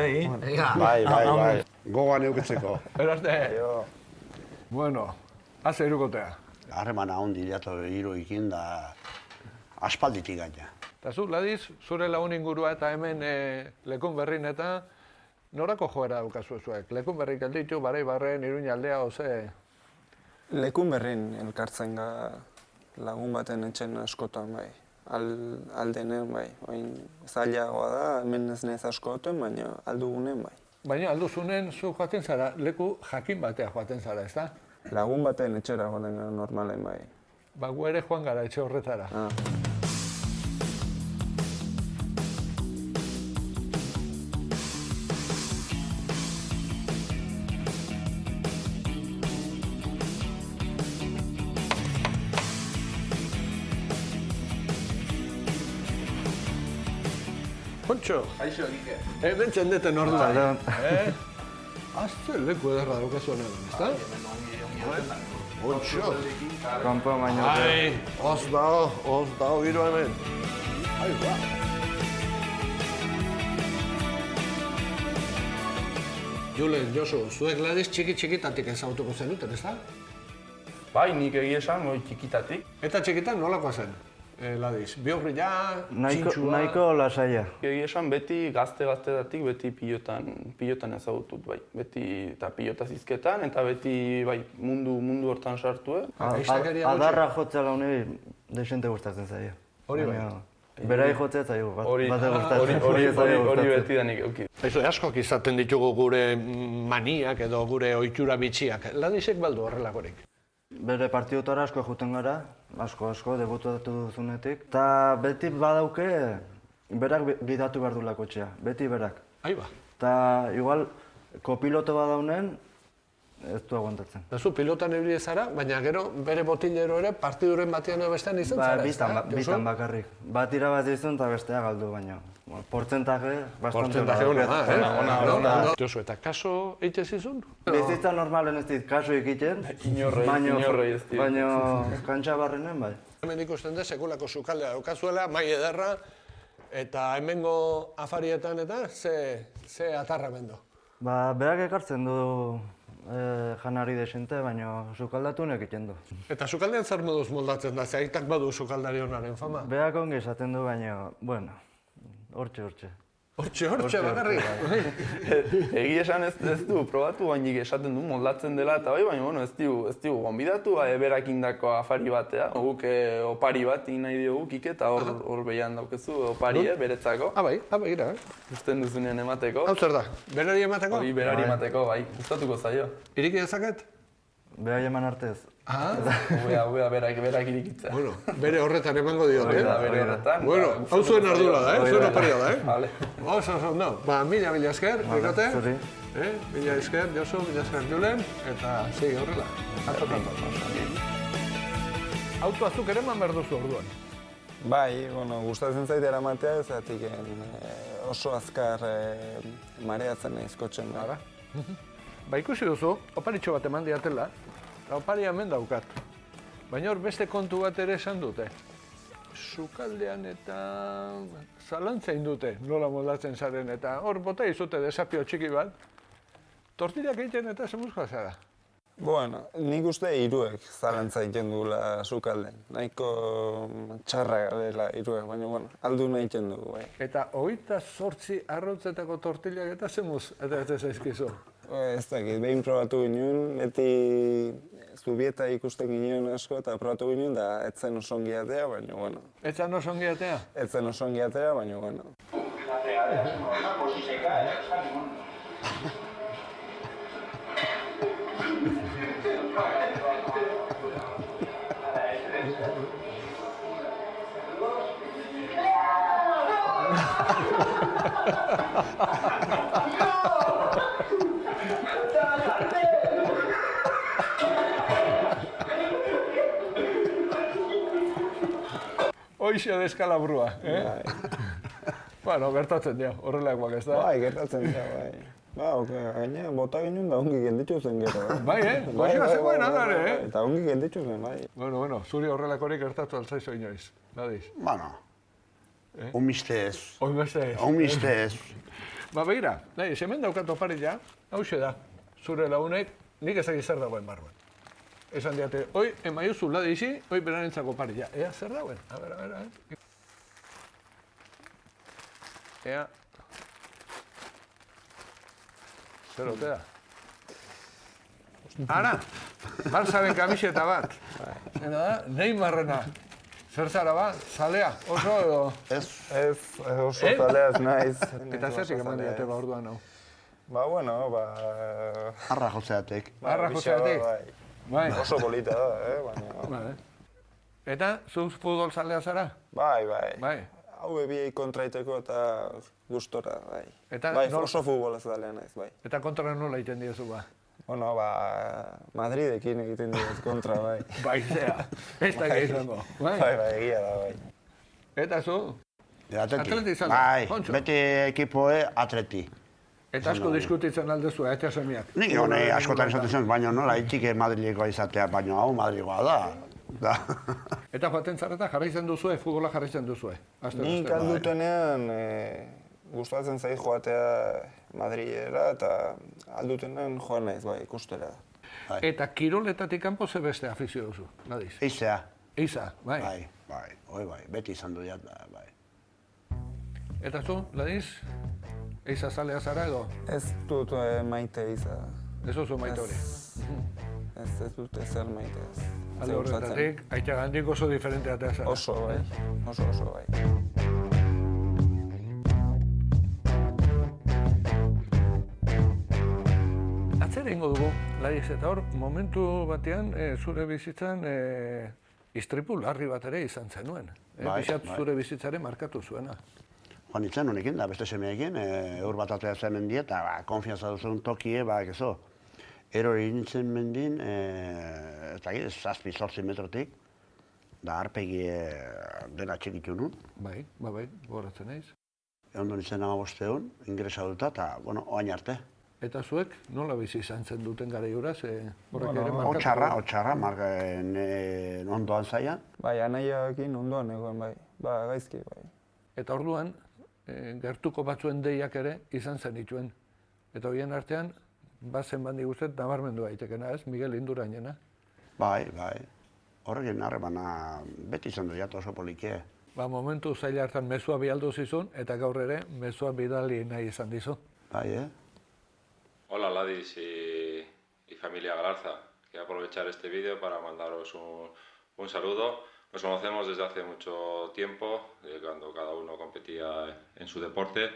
Bai. Gogoan eukitzeko. Eraste. Bueno, haze irukotea. Harremana ondi diatu hiruekin da aspalditik gaina. Eta zu, ladiz, zure lagun ingurua eta hemen Lekun Berrin eta norako joera daukazu zuek? Lekun Berrik alditu, Barai Barren, Iruña aldea, oze... Lekun Berrin elkartzen ga lagun baten etxen askotan, bai. Aldenen, bai. Oin zailagoa da, hemen ez nez askoten, baina aldugunen, bai. Baina alduzunen zu joaten zara, leku jakin batea joaten zara, ez da? Lagun baten etxera joaten gara normalen, bai. Ba, gu ere joan gara etxe horretara. Kontxo! Aixo, Kike. Hemen txendeten orduan. Azte leku ederra daukazu honetan, ez da? Kontxo! Kampo baino. Ai, oz dago giro hemen. Ai, ba. Julen, Josu, zuek ladiz txiki-txikitatik ezagutuko zenuten, ez da? Bai, nik egia esan, txikitatik. Eta txikitan nolakoa zen? Ladiz, bihurria, txintxua... Nahiko lasaia. Egia esan, beti gazte-gaztedatik beti pilotan ezagutut, bai. Beti eta pilota zizketan, eta beti bai, mundu hortan sartu, Adarra jotzea launei desente gustatzen zaio. Hori bai. Berai jotzea zaio, hori beti da nik euki. Askok izaten ditugu gure maniak edo gure ohitura bitxiak. Ladizek baldu horrelakorik. Bere partidotara asko juten gara, asko, debutatu duzunetik. Eta beti badauke, berak gidatu behar du lakotxea, beti berak. Aiba. Eta igual, kopiloto badaunen, ez du aguantatzen. Zu pilotan ebili zara, baina gero bere botilero ere partiduren batean edo bestean izan zara, ez da? Bitan bakarrik. Bat irabazi izun eta bestea galdu baina. Portzentaje, bastante ona. Josu, eta kaso egite zizun? Bizitza normalen ez dit kaso egiten, Inorroi ez dit. baina kantxa barrenen bai. Hemen ikusten da sekulako sukaldea daukazuela, mai ederra, eta hemengo afarietan eta ze atarra mendo. Ba, berak ekartzen du janari desente, baina sukaldatun egiten du. Eta sukaldean zer moduz moldatzen da, ze aitak badu sukaldari honaren fama? Berak ongi esaten du, baina, bueno, hortxe. Hortxe, bakarrik? Egia esan ez du, probatu bainik esaten du moldatzen dela, eta bai, baina bueno, ez du gonbidatu berak indako afari batea. Guk opari bat egin nahi diogu Kike, eta hor behian daukezu opari beretzako. Bai, ira. Usten duzunean emateko. Hau zer da, berari emateko? Hori berari emateko, bai, gustatuko zaio. Iriki dezaket? Beha eman artez. Hobea berak irikitzea. Bueno, bere horretan emango diote. Bere horretan. Bueno, hau zuen ardura da, zuen oparia da, Vale. Oso, no. Ba, mila esker, Rikote. Zuri. Mila esker, Josu, mila esker, Julen, eta segi horrela. Auto azuk ere eman behar duzu orduan. Bai, bueno, gustatzen zait eramatea, zatik oso azkar mareatzen naiz kotxen. Ba, ikusi duzu, oparitxo bat eman diatela, eta oparia hemen daukat. Baina hor beste kontu bat ere esan dute. Sukaldean eta zalantzain dute, nola moldatzen zaren, eta hor bota izute desafio txiki bat. Tortillak egiten eta zemuzkoa zara. Bueno, nik uste hiruek zalantza egiten dugula sukalden. Nahiko txarra dela hiruek, baina bueno, aldu nahi egiten dugu, bai. Eta 28 arrautzetako tortillak eta zemuz, eta ez zaizkizu. Ez dakit, behin probatu ginen, beti zubieta ikusten ginen asko eta probatu ginen, da etzen oso ongi atea, baina bueno. Etzen oso ongi atea? Etzen oso ongi atea, baina bueno. Hoixe deskalabrua, Bueno, gertatzen dio, horrelakoak ez da? Bai, gertatzen dio, bai. Gaina, bota ginen da ongi gelditu zen gero. Bai, goxoa zegoen handare, Eta ongi gelditu zen, bai. Bueno, zuri horrelakorik gertatu altzaizu inoiz, Ladiz. Bueno, omiste ez. Omiste ez. Ba, begira, Ladiz, hemen daukat oparilla, hauxe da, zure lagunek, nik ezagik zer dagoen barruan. Esan diate, hoi, emaiuzu Ladizi, hoi berarentzako oparilla. Ea, zer dagoen? A ver. Ea. Zer ote da? Ara, Barsaren kamiseta bat. Zena da, Neymarrena. Zer zara ba, zalea, oso edo? Ez, oso zalea ez naiz. Eta zertik eman diate ba orduan hau? Ba, bueno, Arra jozeatek. Arra jozeatek? Bai. Oso polita da, baina... Eta, zuz futbol zalea zara? Bai. Hau ebiei kontraiteko eta gustora, bai. Bai, oso futbolaz dalea naiz, bai. Eta kontra nola egiten diozu ba? Bueno, Madridekin egiten dioz kontra, bai. Bai, zea, ez da gehiago. Bai, egia da, bai. Eta zu? Atleti izan da. Bai, beti ekipoe atleti. Eta asko diskutitzen aldezu, eta semiak? Nik honei askotan esaten zen, baina nola itxike Madrilekoa izatea, baina hau Madrilekoa da. Eta joaten zareta jarraitzen duzue, futbola jarraitzen duzue? Nik aldutenean gustatzen zait joatea Madrilera eta aldutenean joan naiz, bai, ikustera. Eta kiroletatik kanpo ze beste afizio duzu, Ladiz? Eizea. Eiza, bai? Bai, beti izan du jat, bai. Eta zu, Ladiz? Eiza zalea zara edo? Ez dut maite eiza. Ez oso maite hori? Ez dut ezer maite ez. Alde horretatik, aitagandik oso diferentea eta zara? Oso, bai. Oso, bai. Atzera ingo dugu, Ladiz, eta hor, momentu batean, zure bizitzan, istripu larri bat ere izan zenuen. Pixat zure bizitzaren markatu zuena. Joan nintzen honekin, da beste semeekin, eur bat atea zen mendia, eta konfianza duzun tokie, ezo. Erori nintzen mendin, eta zazpi, 8 metrotik, da arpegi dena txikitu nun. Bai, goratzen naiz. Ondo nintzen 15 ingresa duta, eta, oain arte. Eta zuek nola bizi izan zen duten gara juraz? Otxarra, ondoan zaian. Bai, anaiakin ondoan egon, bai. Gaizki, bai. Eta orduan, gertuko batzuen deiak ere izan zen dituen. Eta horien artean, bazen bandi guztet, nabarmendu daitekena, ez? Miguel Indurainena. Bai. Horrekin harremana beti izan du jat oso polikie. Momentu zaila hartan mezua bialdu zizun, eta gaur ere mezua bidali nahi izan dizu. Bai, Hola Ladiz y familia Galarza. Quiero aprovechar este vídeo para mandaros un saludo. Nos conocemos desde hace mucho tiempo, cuando cada uno competía en su deporte.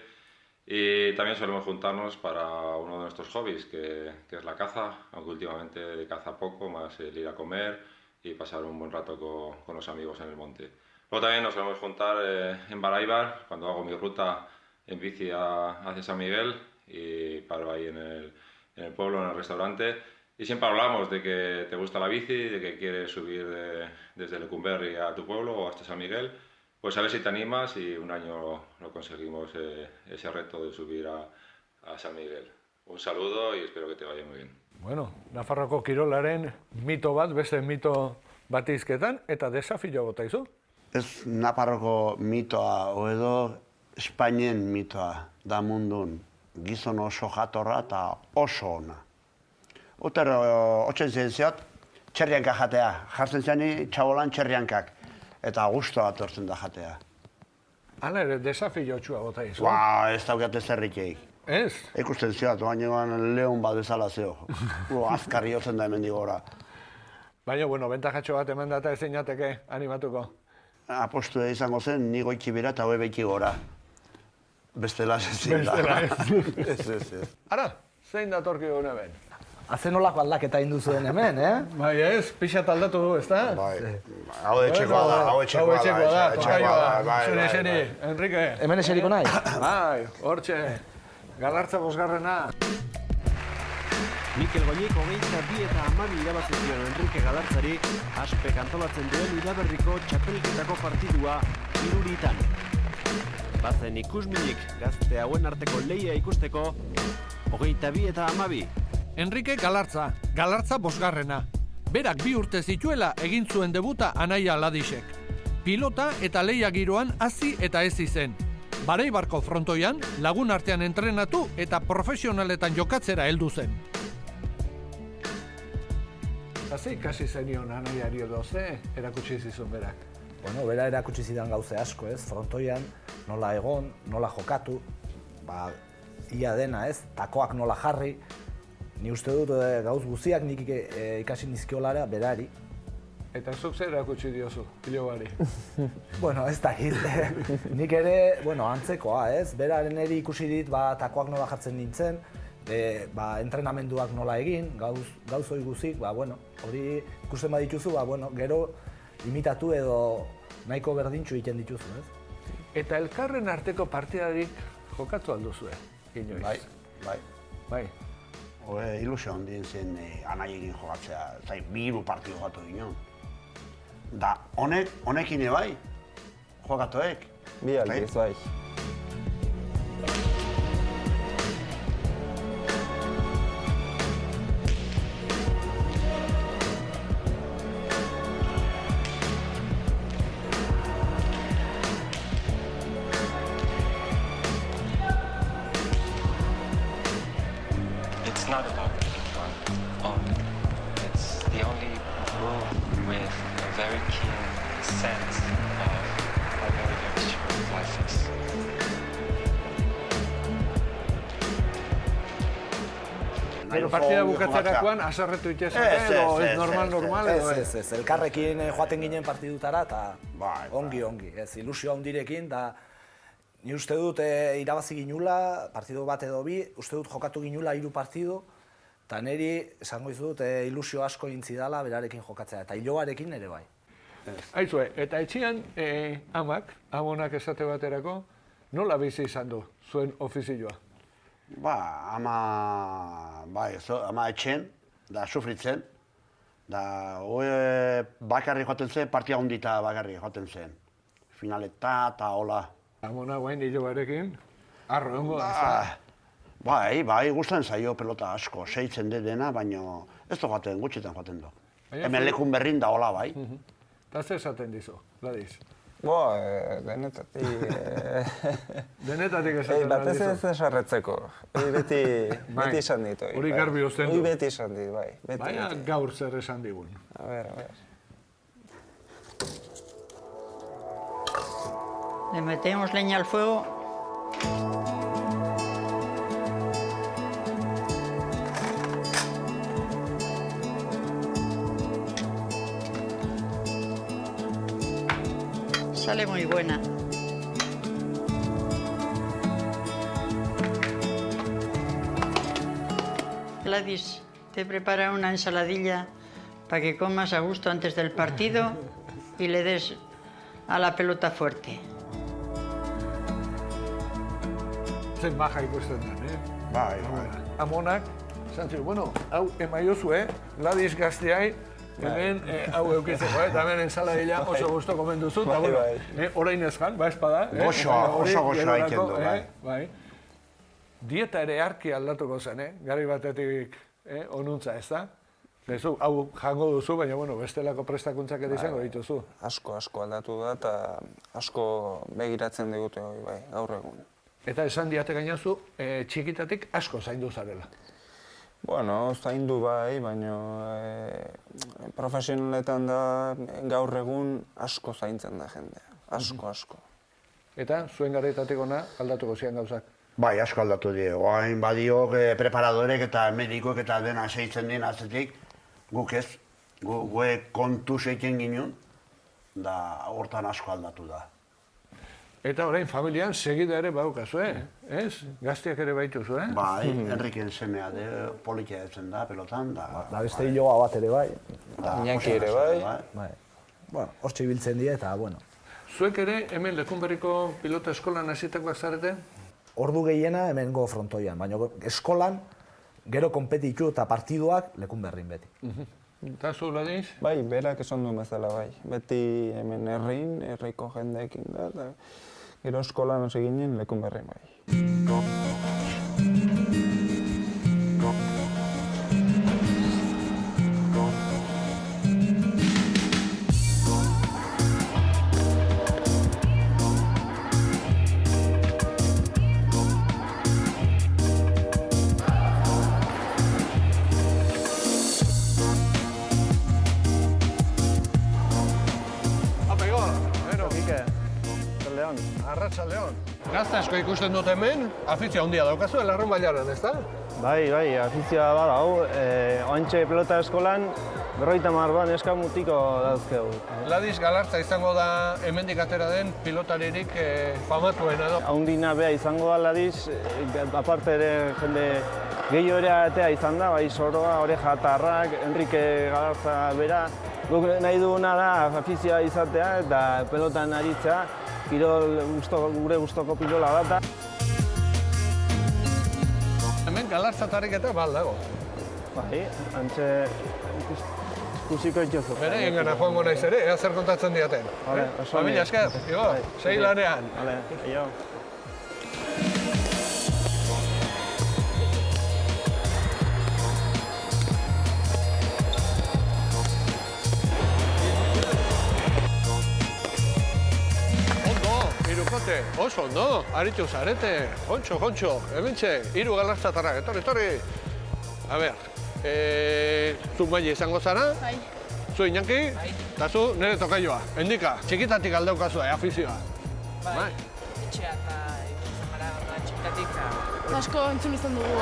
Y también solemos juntarnos para uno de nuestros hobbies, que es la caza, aunque últimamente de caza poco, más el ir a comer y pasar un buen rato con los amigos en el monte. Luego también nos solemos juntar en Baraibar, cuando hago mi ruta en bici hacia San Miguel, y paro ahí en el pueblo, en el restaurante, y siempre hablamos de que te gusta la bici, de que quieres subir desde Lecumberri a tu pueblo o hasta San Miguel. Pues a ver si te animas y un año lo conseguimos ese reto de subir a San Miguel. Un saludo y espero que te vaya muy bien. Bueno, Nafarroko kirolaren mito bat, beste mito bati izketan, eta desafio bota izu? Ez Nafarroko mitoa, edo Espainien mitoa da mundun. Gizon oso jatorra eta oso ona. Otero, 8 zientziot, txerrianka jatea. Jartzen zeni txabolan txerriankak. Eta gustoa atortzen da jatea. Hala ere, desafio txua bota izu? Ez daukate zerrikeik. Ez? Ikusten ziat, baina leon bat bezala zeo. Azkarri jotzen da hemen digora. Baina, bentajatxo bat eman data ezin jateke animatuko. Apostu izango zen, ni goiki bera eta hoe beiki gora. Bestela ezin da. Ez. Ara, zein datorki gure hemen? Hazen olako aldaketa induzuen hemen, Bai ez, pixat aldatu du, ezta? Bai, hau etxekoa da. Xeri, Enrique. Hemen eseriko nahi? Bai, hortxe, Galartza bosgarrena. Mikel Goñik 22 eta 12 irabazizion Enrique Galartzari, Aspek antolatzen duen Udaberriko txapelketako partidua Iruritan. Bazen ikusminik gazte hauen arteko lehia ikusteko, 22 eta 12. Enrique Galartza, Galartza bosgarrena. Berak 2 urte zituela egin zuen debuta Anaia Ladisek. Pilota eta leia giroan hasi eta ez izen. Bareibarko frontoian lagun artean entrenatu eta profesionaletan jokatzera heldu zen. Ze ikasi zenion Anaiari edo ze erakutsi zizun berak? Bueno, bera erakutsi zidan gauze asko, ez? Frontoian nola egon, nola jokatu, ia dena, ez? Takoak nola jarri. Ni uste dut gauz guztiak nik ikasi nizkiolara berari. Eta zuk zer erakutsi diozu, ilobari? Bueno, ez dakit. Nik ere, antzekoa, ez? Beraren eri ikusi dit, takoak nola jartzen nintzen, entrenamenduak nola egin, gauz hori guzik, hori ikusten badituzu, gero imitatu edo nahiko berdintxu egiten dituzu, ez? Eta elkarren arteko partidarik jokatu alduzue, inoiz? Bai. Ilusio handien zen Anaiekin jokatzea, eta 2 partidu jokatu ginen. Da, honekin bai, jokatuek. Bi aldiz, bai. It's not about on. It's the only rule with a very keen sense of how very short life is. Pero partida bukatzerakoan haserretu itezake edo ez normal edo ez? Ez, elkarrekin joaten ginen partidutara eta ongi, ez, ilusio handirekin, da ni uste dut irabazi ginula, partidu bat edo bi, uste dut jokatu ginula 3 partidu, eta niri esango izudut ilusio asko intzidala berarekin jokatzea, eta ilobarekin ere bai. Aizue, eta etxian amonak esate baterako, nola bizi izan du zuen ofizioa? Ama etxen, da sufritzen, da bakarri joaten zen, partia hondita bakarri joaten zen. Finaleta eta hola. Amona guain ilobarekin, arro hongo da, ez Bai, guztan zaio pelota asko, seitzen dena, baina ez da joaten, gutxitan joaten du. Hemen lekun berrin da hola, bai. Eta zer esaten dizu, Gladys? Denetatik... Denetatik esaten dizu? Batez ez esarretzeko, beti esan ditu. Hori garbi uzten du? Hori beti esan ditu, bai. Baina gaur zer esan digun. A ver. Le metemos leña al fuego. Sale muy buena. Gladys, te prepara una ensaladilla para que comas a gusto antes del partido y le des a la pelota fuerte. Zen baja ikusten den, Bai. Amonak, zantziru, hau emaiozue, Gladys gazteai, hemen hau eukitzeko, eta hemen ensaladilla oso gusto komen duzu, eta orain ezkan, espada. Oso haiten du, bai. Dieta ere arki aldatuko zen, gari batetik onuntza, ez da? Hau jango duzu, baina bestelako prestakuntzak ere izango dituzu. Asko aldatu da, eta asko begiratzen digute hori, gaur egun. Eta esan diate gainazu, txikitatik asko zaindu zarela. Zaindu bai, baina profesionaletan da gaur egun asko zaintzen da jendea. Asko. Eta zuen garaitatik ona aldatuko zian gauzak? Bai, asko aldatu die. Oain badiok preparadorek eta medikoek eta dena seitzen dien atzetik, guk ez. Gue kontu seiten ginen, da hortan asko aldatu da. Eta orain familian segida ere baukazu, ez? Gaztiak ere baituzu, Bai, Enriken semea de politia etzen da, pelotan, da... Da beste hiloa bat ere bai. Iñaki ere bai. Hortxe ibiltzen dira eta, Zuek ere hemen Lekunberriko pilota eskolan hasitakoak zarete? Ordu gehiena hemengo frontoian, baina eskolan gero konpetitu eta partiduak Lekunberrin beti. Eta zu, Gladys? Bai, berak esan duen bezala bai. Beti hemen herriko jendeekin da, eta gero eskolan hasi ginen Lekunberrin bai. Arratsaldeon. Gazte asko ikusten dut hemen, afizio handia daukazu, Larren Bailaran, ez da? Bai, afizioa badau. Oantxe pelota eskolan, 50 neska mutiko dauzkegu. Ladiz Galartza izango da hemendik atera den pilotaririk famatuena edo. Haundina bea izango da Ladiz, aparte ere jende gehiago ere atea izan da, bai Soroa, Oreja Tarrak, Enrique Galartza bera. Guk nahi duguna da afizioa izatea eta pelotan aritzea, gure gustoko pilola da. Hemen Galartza tariketa dago. Bai, antxe ikusiko itxozu. Bere, engana joango naiz ere, ea zer kontatzen diaten. Familia esker, sei lanean. Irukote, oso ondo, aritu zarete, jontxo, hementxe, 3 Galartzatarrak, etorri. A ber, zu Maile izango zara? Bai. Zu Iñaki? Bai. Eta zu nire tokaioa, endika, txikitatik aldeukazu afizioa. Bai, etxea eta ikusten gara txikitatik. Asko entzun izan dugu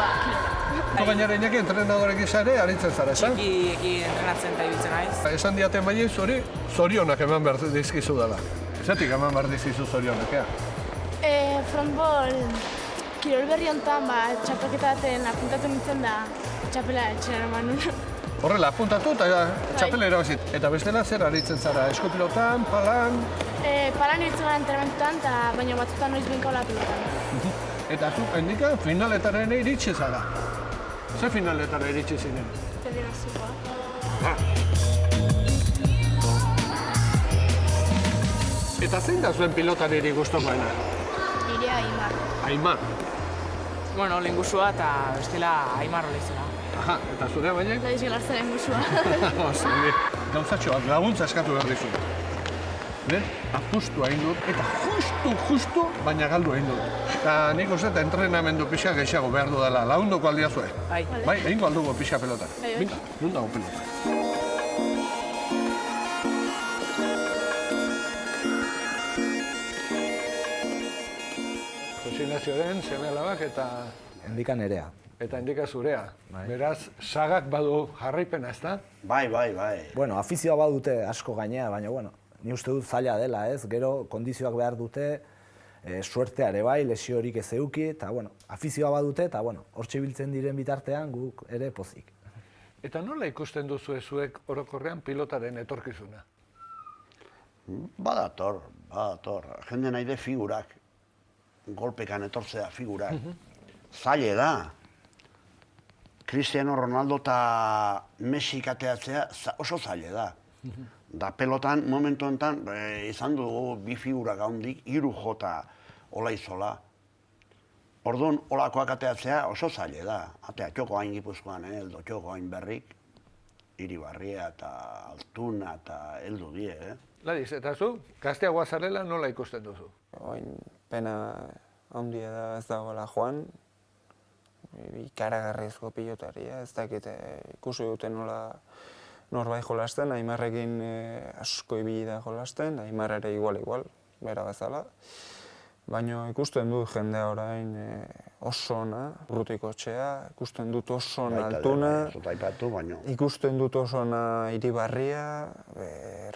Zu gainera Iñaki entrenadorek izare, aritzen zara, esan? Txiki entrenatzen eta ibiltzen naiz. Esan diaten Maile zuri, zorionak eman behar dizkizu dela. Zetik eman behar dizkizu zorionak, Frontball, kirol berri honetan, txapelketa baten apuntatu nintzen da, txapela etxera eman nuen. Horrela, apuntatu eta txapela erabazit. Eta bestela zer aritzen zara, eskupilotan, palan? Palan iritzen gara entrenamentutan, baina batzutan noiz binkaula pilotan. Eta zu, endika, finaletaren iritsi zara. Ze finaletara iritsi zinen? Federazioa. Eta zein da zuen pilotaririk gustokoena? Nire Aimar. Aimar? Bueno, lehen guzua eta bestela Aimar hola izela. Aha, eta zure baina? Ladiz Galartzaren guzua. Gauzatxoak laguntza eskatu behar dizu. Apustu hain dut, eta justu, baina galdu hain dut. Eta nik uste eta entrenamendu pixa gehiago behar dudala, lagunduko aldia zuen. Bai. Bai, egingo aldugu pixa pelota. Binka, nun dago pelota. Nazioaren, seme-alabak eta... Endika nerea. Eta endika zurea. Beraz, sagak badu jarraipena, ez da? Bai. Bueno, afizioa badute asko gainea, baina, bueno, ni uste dut zaila dela, ez? Gero, kondizioak behar dute, suertea ere bai, lesiorik ez euki, eta, bueno, afizioa badute, eta, bueno, hortxe biltzen diren bitartean guk ere pozik. Eta nola ikusten duzu zuek orokorrean pilotaren etorkizuna? Badator. Jende nahi de figurak. Golpekan etortzea figurak. Zaile da. Cristiano Ronaldo eta Messi kateatzea oso zaile da. Da pelotan, momentu enten, izan dugu bi figurak handik, 3 jota Olaizola. Orduan, olakoak ateatzea oso zaile da. Atea txoko hain Gipuzkoan, eldo txoko hain Berrik, Iribarria eta Altuna eta heldu die, Ladiz, eta zu, gazteagoa zarela nola ikusten duzu? Pena handia da ez dagoela joan, ikaragarrizko pilotaria, ez dakit ikusi dute nola norbait jolasten, Aimarrekin asko ibili da jolasten, Aimar ere igual, bera bezala. Baina ikusten dut jendea orain oso ona, Urrutikotxea, ikusten dut oso ona Altuna, ikusten dut oso ona Iribarria,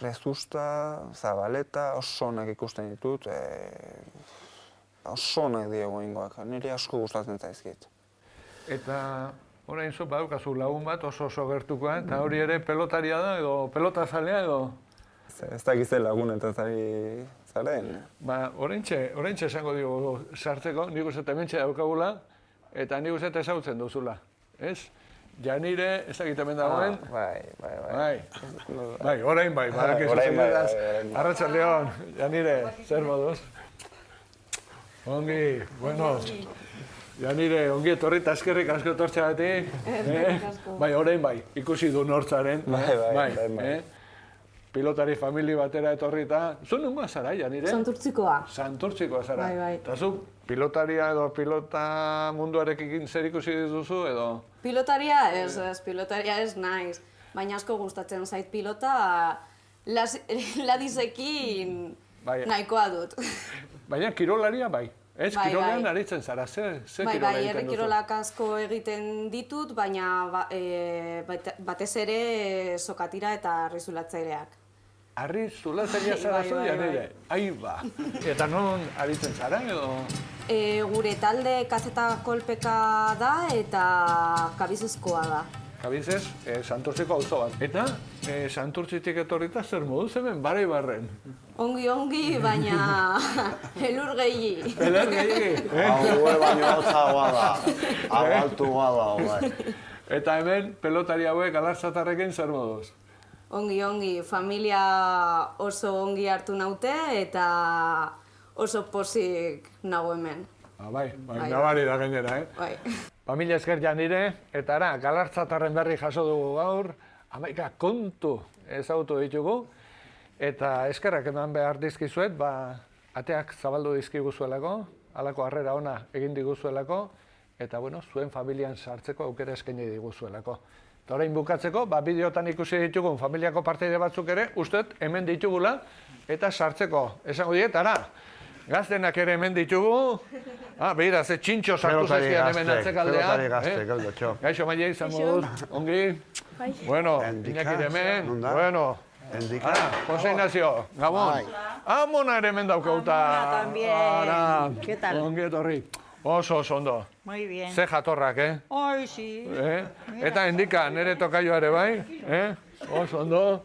Rezusta, Zabaleta, oso onak ikusten ditut, oso onak diegu ingoak, niri asko gustatzen zaizkit. Eta orain zu badukazu lagun bat oso gertukoa, eta hori ere pelotaria da edo pelotazalea edo? Ez dakize lagunetan zari zaren. Ba, oraintxe esango digu sartzeko, nik uste hementxe daukagula, eta nik uste ezagutzen duzula, ez? Janire, ez dakit hemen dagoen? Bai, orain bai, badakizu zeneraz. Arratsaldeon, Janire, zer moduz? Ongi, bueno, Janire, ongi etorri eta eskerrik asko etortzeagatik. Bai, orain bai, ikusi du nortzaren. Bai. Pilotari famili batera etorri eta... Zu nungoa zara, Janire? Santurtzikoa. Santurtzikoa zara. Bai. Eta zu, pilotaria edo pilota munduarekin zer ikusi duzu edo? Pilotaria ez naiz. Baina asko gustatzen zait pilota, Ladizekin Nahikoa dut. Baina kirolaria bai. Ez, Bai, kirolean bai. aritzen zara, ze Bai, kirola bai, egiten duzu? herrikirolak asko egiten ditut, baina batez ere sokatira eta arrizulatzaileak. Arri zulatzailea zara zu, Bai, bai, ere. Ai, ba. Eta non aritzen zara, edo? Gure talde kazeta kolpeka da eta kabizezkoa da. Kabizez, Santurtziko auzo bat. Eta, Santurtzitik etorrita zer moduz hemen, barai barren. Ongi, baina elur gehi. Elur gehi. Hau baino hotzagoa da. Hau altua da, bai. Eta hemen, pelotari hauek galartzatarrekin zer moduz? Ongi, familia oso ongi hartu naute eta oso pozik nago hemen. Bai, nabari da gainera, Bai. Familia esker nire, eta ara, galartzatarren berri jaso dugu gaur, 11 kontu ezagutu ditugu, eta eskerrak eman behar dizkizuet, ateak zabaldu dizkiguzuelako, halako harrera ona egin diguzuelako, eta zuen familian sartzeko aukera eskaini diguzuelako. Eta orain bukatzeko, bideotan ikusi ditugun familiako parteide batzuk ere, usteet hemen ditugula, eta sartzeko. Esango diet, ara, gaztenak ere hemen ditugu. Behira, ze txintxo sartu zaizkian hemen atzekaldean. Pelotari gazte, galdo, txo. Gaixo, Maia, izango dut, ongi. Bueno, Iñaki hemen, bueno. Jose Ignacio, Gabon. Amona ere hemen daukauta. También. ¿Qué tal? Ongi etorri. Oso ondo. Muy bien. Ze jatorrak, Ai, sí. Eta endika, nire tokaioa ere bai, oso ondo.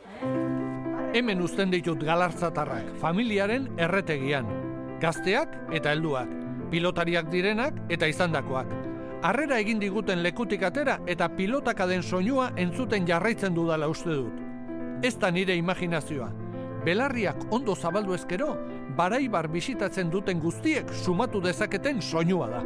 Hemen uzten ditut galartzatarrak, familiaren erretegian. Gazteak eta helduak, pilotariak direnak eta izandakoak. Harrera egin diguten lekutik atera eta pilotaka den soinua entzuten jarraitzen dudala uste dut. Ez da nire imaginazioa. Belarriak ondo zabaldu ezkero, Baraibar bisitatzen duten guztiek sumatu dezaketen soinua da.